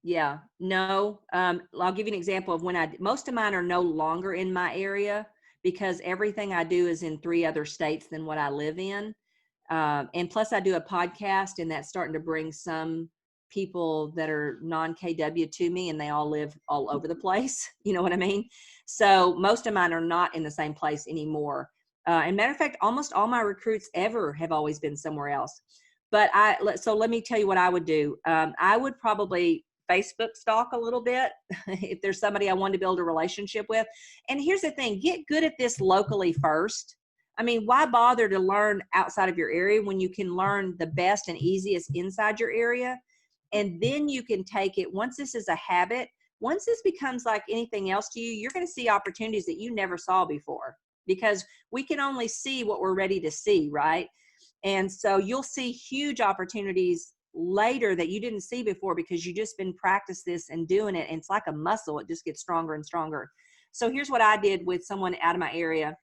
Yeah, no. I'll give you an example of when most of mine are no longer in my area because everything I do is in 3 other states than what I live in. And plus I do a podcast, and that's starting to bring some people that are non-KW to me, and they all live all over the place. You know what I mean? So most of mine are not in the same place anymore. And matter of fact, almost all my recruits ever have always been somewhere else. But so let me tell you what I would do. I would probably Facebook stalk a little bit if there's somebody I want to build a relationship with. And here's the thing, get good at this locally first. I mean, why bother to learn outside of your area when you can learn the best and easiest inside your area? And then you can take it, once this is a habit, once this becomes like anything else to you, you're going to see opportunities that you never saw before because we can only see what we're ready to see, right? And so you'll see huge opportunities later that you didn't see before because you just been practice this and doing it. And it's like a muscle. It just gets stronger and stronger. So here's what I did with someone out of my area.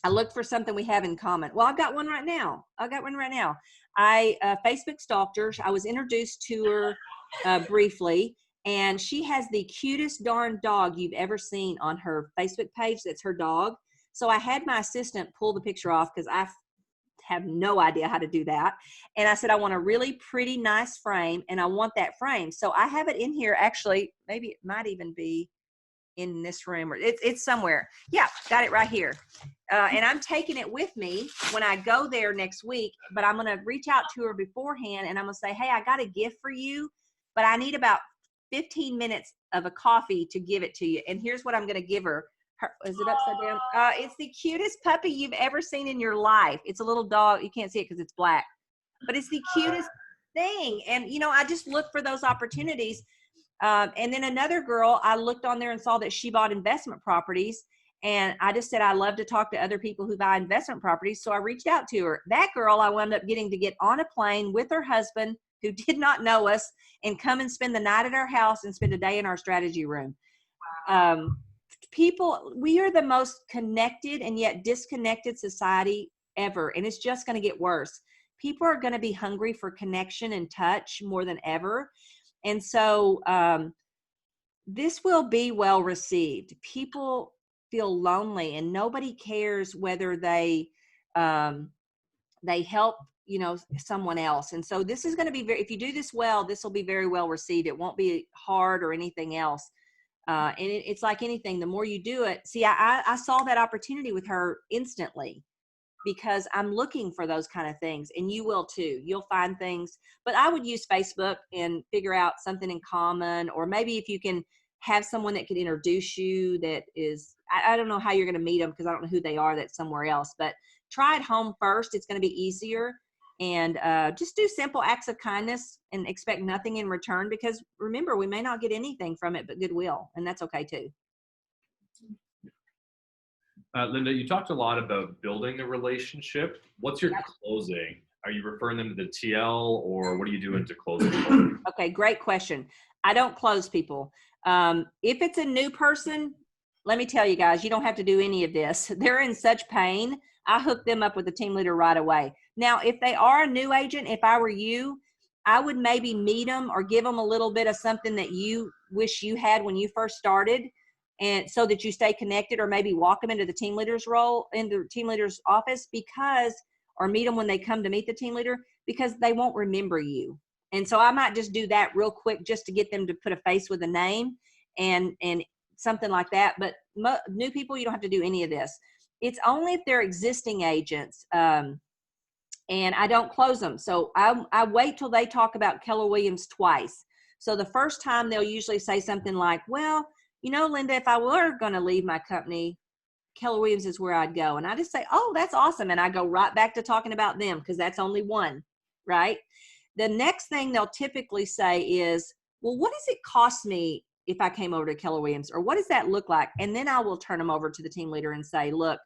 I looked for something we have in common. Well, I've got one right now. I Facebook stalked her. I was introduced to her briefly, and she has the cutest darn dog you've ever seen on her Facebook page. That's her dog. So I had my assistant pull the picture off because I have no idea how to do that. And I said, I want a really pretty, nice frame, and I want that frame. So I have it in here. Actually, maybe it might even be in this room, or it's somewhere. Yeah, got it right here. And I'm taking it with me when I go there next week, but I'm going to reach out to her beforehand and I'm going to say, hey, I got a gift for you, but I need about 15 minutes of a coffee to give it to you. And here's what I'm going to give her. Is it upside down? It's the cutest puppy you've ever seen in your life. It's a little dog. You can't see it because it's black, but it's the cutest thing. And, you know, I just look for those opportunities. And then another girl, I looked on there and saw that she bought investment properties. And I just said, I love to talk to other people who buy investment properties. So I reached out to her. That girl, I wound up getting to get on a plane with her husband who did not know us and come and spend the night at our house and spend a day in our strategy room. People, we are the most connected and yet disconnected society ever. And it's just going to get worse. People are going to be hungry for connection and touch more than ever. And so this will be well received. People feel lonely and nobody cares whether they help, you know, someone else. And so this is going to be if you do this well, this will be very well received. It won't be hard or anything else. And it's like anything, the more you do it. See, I saw that opportunity with her instantly because I'm looking for those kind of things, and you will too. You'll find things, but I would use Facebook and figure out something in common, or maybe if you can have someone that could introduce you that is, I don't know how you're going to meet them because I don't know who they are that's somewhere else, but try it home first. It's going to be easier. And just do simple acts of kindness and expect nothing in return, because remember, we may not get anything from it but goodwill, and that's okay too. Linda, you talked a lot about building the relationship. What's your closing? Are you referring them to the TL, or what are you doing to close it? Okay, great question. I don't close people. If it's a new person, let me tell you guys, you don't have to do any of this. They're in such pain. I hook them up with a team leader right away. Now, if they are a new agent, if I were you, I would maybe meet them or give them a little bit of something that you wish you had when you first started, and so that you stay connected, or maybe walk them into the team leader's role in the team leader's office, because, or meet them when they come to meet the team leader, because they won't remember you. And so I might just do that real quick just to get them to put a face with a name and something like that. But new people, you don't have to do any of this. It's only if they're existing agents, and I don't close them. So I wait till they talk about Keller Williams twice. So the first time they'll usually say something like, well, you know, Linda, if I were going to leave my company, Keller Williams is where I'd go. And I just say, oh, that's awesome. And I go right back to talking about them, because that's only one, right? The next thing they'll typically say is, well, what does it cost me if I came over to Keller Williams, or what does that look like? And then I will turn them over to the team leader and say, look,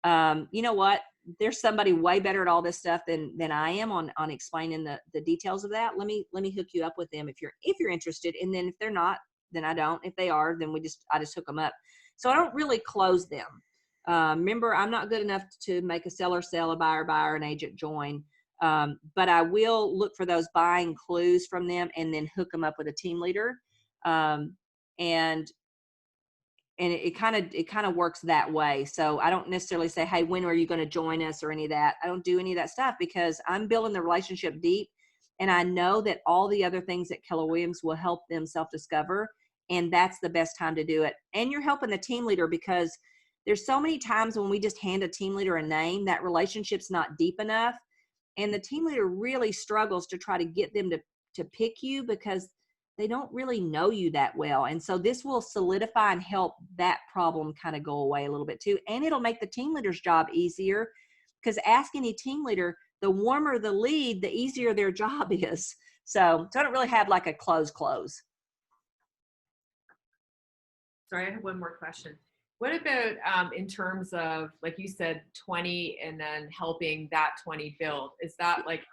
you know what? There's somebody way better at all this stuff than I am on explaining the details of that. Let me hook you up with them if you're interested. And then if they're not, then I don't. If they are, then I just hook them up. So I don't really close them. Remember, I'm not good enough to make a seller sell, a buyer buy, or an agent join. But I will look for those buying clues from them and then hook them up with a team leader. And it kind of works that way. So I don't necessarily say, hey, when are you going to join us, or any of that. I don't do any of that stuff, because I'm building the relationship deep. And I know that all the other things at Keller Williams will help them self-discover. And that's the best time to do it. And you're helping the team leader, because there's so many times when we just hand a team leader a name, that relationship's not deep enough. And the team leader really struggles to try to get them to pick you, because they don't really know you that well. And so this will solidify and help that problem kind of go away a little bit too. And it'll make the team leader's job easier, because ask any team leader, the warmer the lead, the easier their job is. So I don't really have like a close. Sorry, I have one more question. What about in terms of, like you said, 20 and then helping that 20 build? Is that like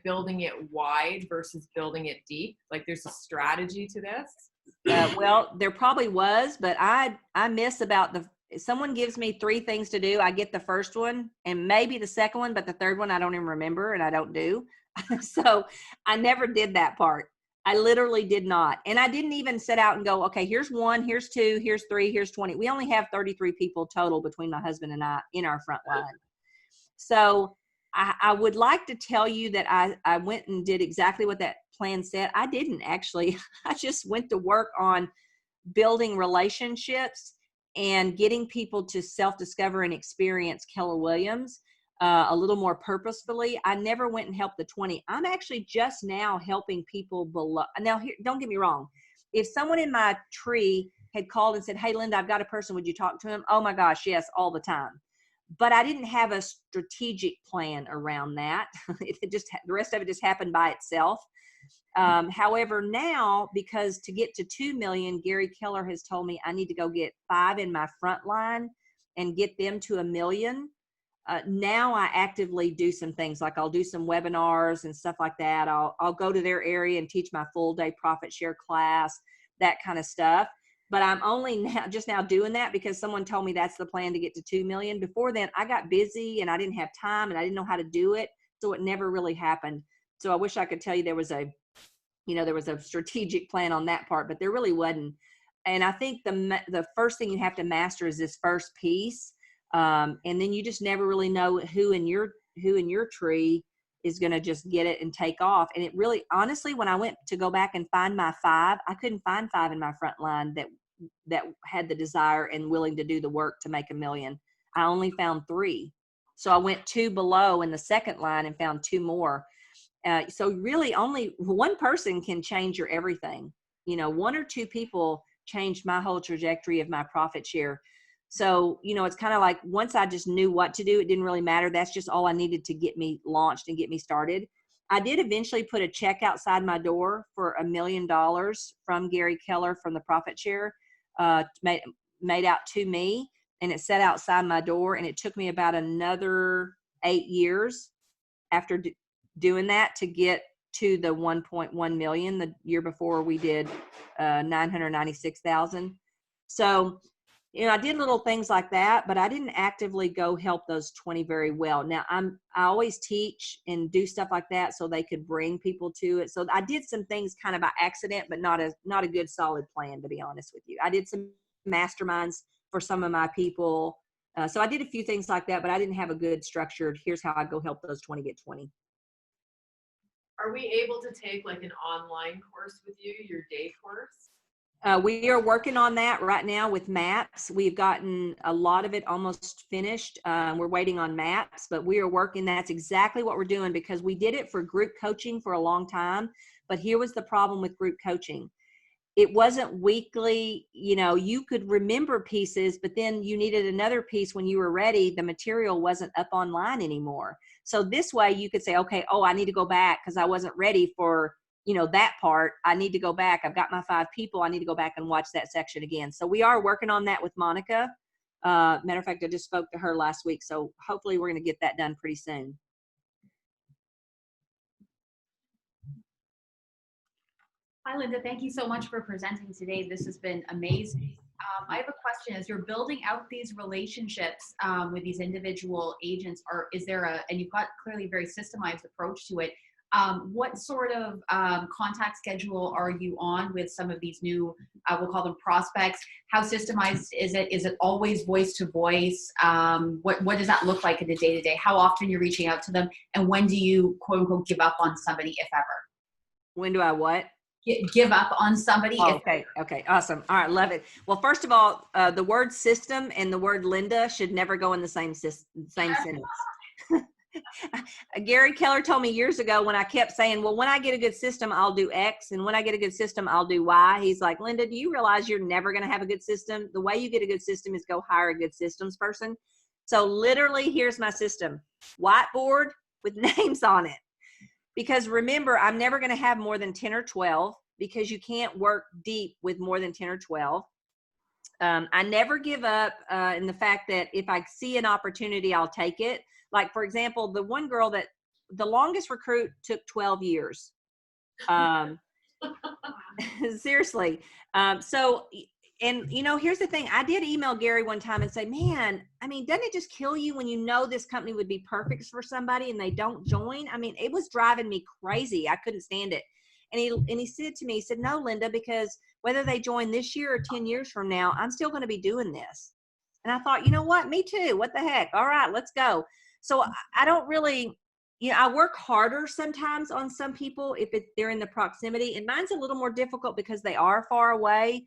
building it wide versus building it deep? Like there's a strategy to this? Well, there probably was, but I miss about someone gives me 3 things to do. I get the first one and maybe the second one, but the third one I don't even remember, and I don't do. So I never did that part. I literally did not. And I didn't even set out and go, okay, here's 1, here's 2, here's 3, here's 20. We only have 33 people total between my husband and I in our front line. So I would like to tell you that I went and did exactly what that plan said. I didn't actually. I just went to work on building relationships and getting people to self-discover and experience Keller Williams a little more purposefully. I never went and helped the 20. I'm actually just now helping people below. Now, here, don't get me wrong. If someone in my tree had called and said, hey, Linda, I've got a person, would you talk to him? Oh my gosh, yes, all the time. But I didn't have a strategic plan around that. The rest of it just happened by itself. However, now, because to get to 2 million, Gary Keller has told me I need to go get 5 in my front line and get them to 1 million. Now I actively do some things, like I'll do some webinars and stuff like that. I'll go to their area and teach my full day profit share class, that kind of stuff. But I'm only just now doing that because someone told me that's the plan to get to 2 million. Before then, I got busy and I didn't have time and I didn't know how to do it. So it never really happened. So I wish I could tell you there was a strategic plan on that part, but there really wasn't. And I think the first thing you have to master is this first piece. And then you just never really know who in your tree is going to just get it and take off. And it really, honestly, when I went to go back and find my 5, I couldn't find 5 in my front line that had the desire and willing to do the work to make 1 million. I only found 3. So I went 2 below in the second line and found 2 more. So really only one person can change your everything. 1 or 2 people changed my whole trajectory of my profit share. So, it's kind of like once I just knew what to do, it didn't really matter. That's just all I needed to get me launched and get me started. I did eventually put a check outside my door for $1 million from Gary Keller from the profit share, made out to me, and it sat outside my door. And it took me about another 8 years after doing that to get to the 1.1 million. The year before we did 996,000. So, I did little things like that, but I didn't actively go help those 20 very well. Now I always teach and do stuff like that so they could bring people to it. So I did some things kind of by accident, but not a good solid plan, to be honest with you. I did some masterminds for some of my people. So I did a few things like that, but I didn't have a good structured, here's how I go help those 20 get 20. Are we able to take like an online course with you, your day course? We are working on that right now with maps. We've gotten a lot of it almost finished. We're waiting on maps, but we are working. That's exactly what we're doing, because we did it for group coaching for a long time. But here was the problem with group coaching. It wasn't weekly. You know, you could remember pieces, but then you needed another piece when you were ready. The material wasn't up online anymore. So this way you could say, okay, oh, I need to go back because I wasn't ready for, you know, that part. I need to go back. I've got my 5 people. I need to go back and watch that section again. So we are working on that with Monica. Matter of fact, I just spoke to her last week. So hopefully we're going to get that done pretty soon. Hi, Linda. Thank you so much for presenting today. This has been amazing. I have a question. As you're building out these relationships with these individual agents, and you've got clearly a very systemized approach to it, what sort of contact schedule are you on with some of these new, we'll call them prospects? How systemized is it? Is it always voice to voice? What does that look like in the day-to-day? How often you're reaching out to them? And when do you, quote unquote, give up on somebody, if ever? When do I what? Give up on somebody. Oh, okay, awesome. All right, love it. Well, first of all, the word system and the word Linda should never go in the same sentence. Gary Keller told me years ago, when I kept saying, well, when I get a good system, I'll do X, and when I get a good system, I'll do Y. He's like, Linda, do you realize you're never going to have a good system? The way you get a good system is go hire a good systems person. So literally, here's my system: whiteboard with names on it. Because remember, I'm never going to have more than 10 or 12, because you can't work deep with more than 10 or 12. I never give up in the fact that if I see an opportunity, I'll take it. Like, for example, the one girl that the longest recruit took 12 years. Seriously. And you know, here's the thing. I did email Gary one time and say, man, I mean, doesn't it just kill you when you know this company would be perfect for somebody and they don't join? I mean, it was driving me crazy. I couldn't stand it. And he said to me, he said, no, Linda, because whether they join this year or 10 years from now, I'm still going to be doing this. And I thought, you know what? Me too. What the heck? All right, let's go. So I don't really, you know, I work harder sometimes on some people if they're in the proximity, and mine's a little more difficult because they are far away.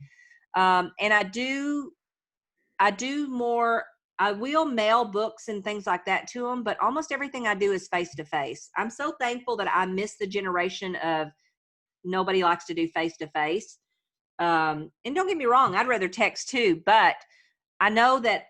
And I will mail books and things like that to them, but almost everything I do is face-to-face. I'm so thankful that I missed the generation of nobody likes to do face-to-face. And don't get me wrong, I'd rather text too, but I know that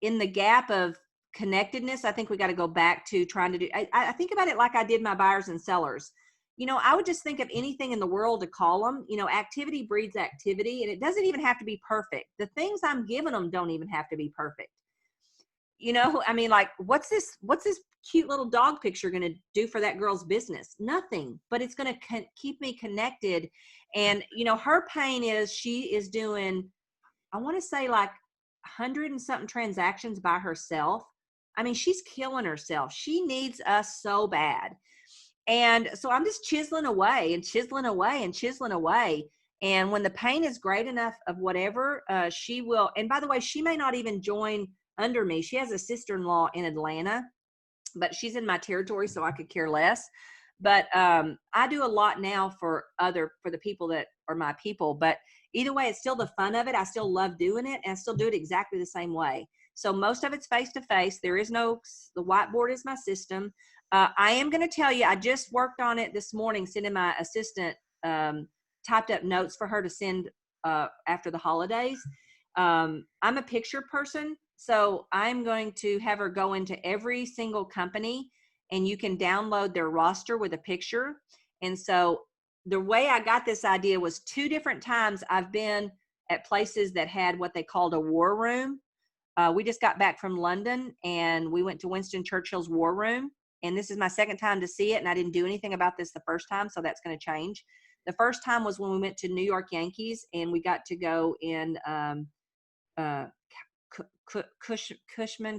in the gap of connectedness, I think we got to go back to trying to do, I think about it like I did my buyers and sellers. You know, I would just think of anything in the world to call them. You know, activity breeds activity, and it doesn't even have to be perfect. The things I'm giving them don't even have to be perfect. You know, I mean, like, what's this cute little dog picture going to do for that girl's business? Nothing, but it's going to keep me connected. And, you know, her pain is she is doing, I want to say like 100 and something transactions by herself. I mean, she's killing herself. She needs us so bad. And so I'm just chiseling away and chiseling away and chiseling away. And when the pain is great enough of whatever, she will. And by the way, she may not even join under me. She has a sister-in-law in Atlanta, but she's in my territory, so I could care less. But I do a lot now for the people that are my people. But either way, it's still the fun of it. I still love doing it, and I still do it exactly the same way. So most of it's face-to-face. The whiteboard is my system. I am going to tell you, I just worked on it this morning, sending my assistant typed up notes for her to send after the holidays. I'm a picture person, so I'm going to have her go into every single company, and you can download their roster with a picture. And so the way I got this idea was 2 different times I've been at places that had what they called a war room. We just got back from London, and we went to Winston Churchill's war room. And this is my second time to see it, and I didn't do anything about this the first time, so that's going to change. The first time was when we went to New York Yankees, and we got to go in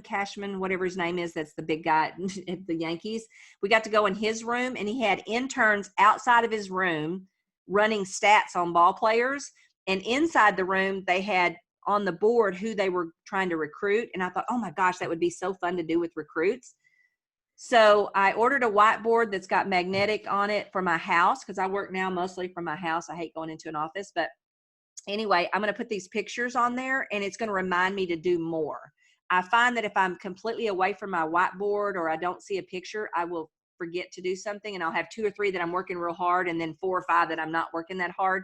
Cashman, whatever his name is, that's the big guy at the Yankees. We got to go in his room, and he had interns outside of his room running stats on ball players. And inside the room, they had on the board who they were trying to recruit. And I thought, oh my gosh, that would be so fun to do with recruits. So I ordered a whiteboard that's got magnetic on it for my house, because I work now mostly from my house. I hate going into an office. But anyway, I'm going to put these pictures on there, and it's going to remind me to do more. I find that if I'm completely away from my whiteboard or I don't see a picture, I will forget to do something, and I'll have 2 or 3 that I'm working real hard, and then 4 or 5 that I'm not working that hard.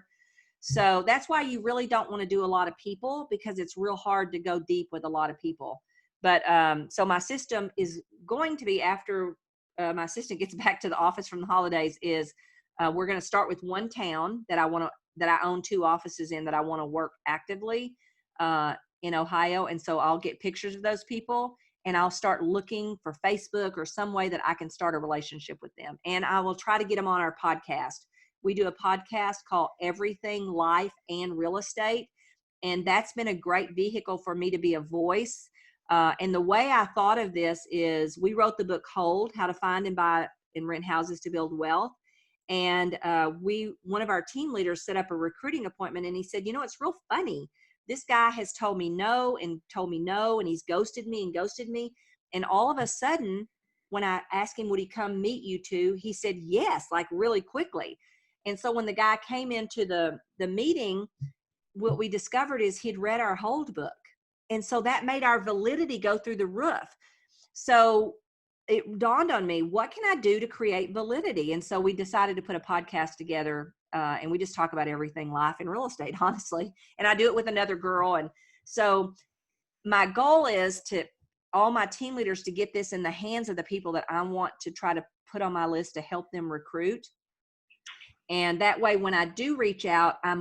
So that's why you really don't want to do a lot of people, because it's real hard to go deep with a lot of people. But so my system is going to be, after my assistant gets back to the office from the holidays, is we're going to start with one town that I own 2 offices in, that I want to work actively in Ohio. And so I'll get pictures of those people, and I'll start looking for Facebook or some way that I can start a relationship with them. And I will try to get them on our podcast. We do a podcast called Everything Life and Real Estate. And that's been a great vehicle for me to be a voice. And the way I thought of this is, we wrote the book Hold, How to Find and Buy and Rent Houses to Build Wealth. And one of our team leaders set up a recruiting appointment, and he said, you know, it's real funny. This guy has told me no and told me no, and he's ghosted me and ghosted me. And all of a sudden, when I asked him, would he come meet you 2, he said yes, like really quickly. And so when the guy came into the meeting, what we discovered is he'd read our Hold book. And so that made our validity go through the roof. So it dawned on me, what can I do to create validity? And so we decided to put a podcast together, and we just talk about everything life and real estate, honestly. And I do it with another girl. And so my goal is to all my team leaders to get this in the hands of the people that I want to try to put on my list to help them recruit. And that way, when I do reach out, I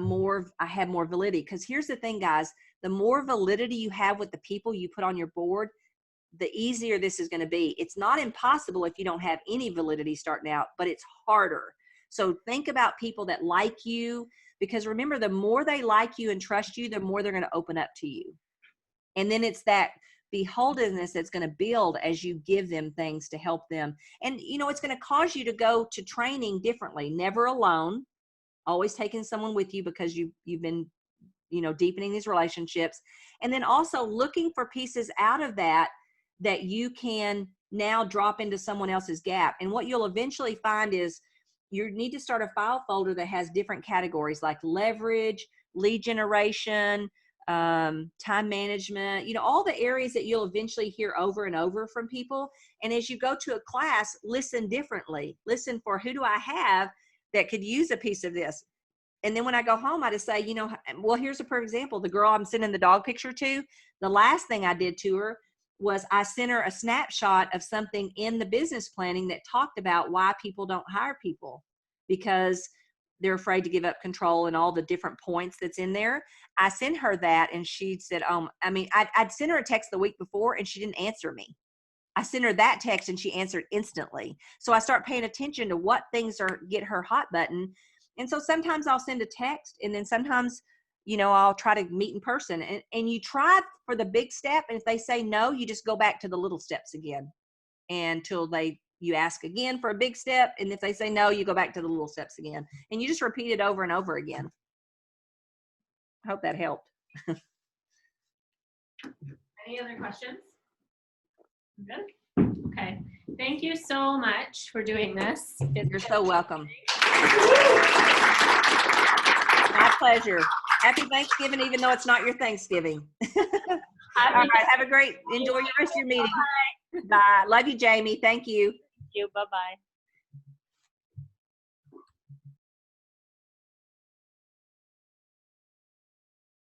have more validity. Because here's the thing, guys, the more validity you have with the people you put on your board, the easier this is going to be. It's not impossible if you don't have any validity starting out, but it's harder. So think about people that like you, because remember, the more they like you and trust you, the more they're going to open up to you. And then it's that beholdenness that's going to build as you give them things to help them. And, you know, it's going to cause you to go to training differently, never alone, always taking someone with you, because you've been, you know, deepening these relationships. And then also looking for pieces out of that you can now drop into someone else's gap. And what you'll eventually find is you need to start a file folder that has different categories like leverage, lead generation, time management, you know, all the areas that you'll eventually hear over and over from people. And as you go to a class, listen differently. Listen for, who do I have that could use a piece of this? And then when I go home, I just say, you know, well, here's a perfect example. The girl I'm sending the dog picture to, the last thing I did to her was I sent her a snapshot of something in the business planning that talked about why people don't hire people, because they're afraid to give up control and all the different points that's in there. I sent her that, and she said, I'd sent her a text the week before and she didn't answer me. I sent her that text and she answered instantly. So I start paying attention to what things get her hot button. And so sometimes I'll send a text, and then sometimes, you know, I'll try to meet in person, and you try for the big step. And if they say no, you just go back to the little steps again until you ask again for a big step. And if they say no, you go back to the little steps again, and you just repeat it over and over again. I hope that helped. Any other questions? Good. Okay. Thank you so much for doing this. You're so welcome. My pleasure. Happy Thanksgiving, even though it's not your Thanksgiving. All right. Have a great, enjoy the rest of your meeting. Bye. Love you, Jamie. Thank you. Thank you. Bye-bye.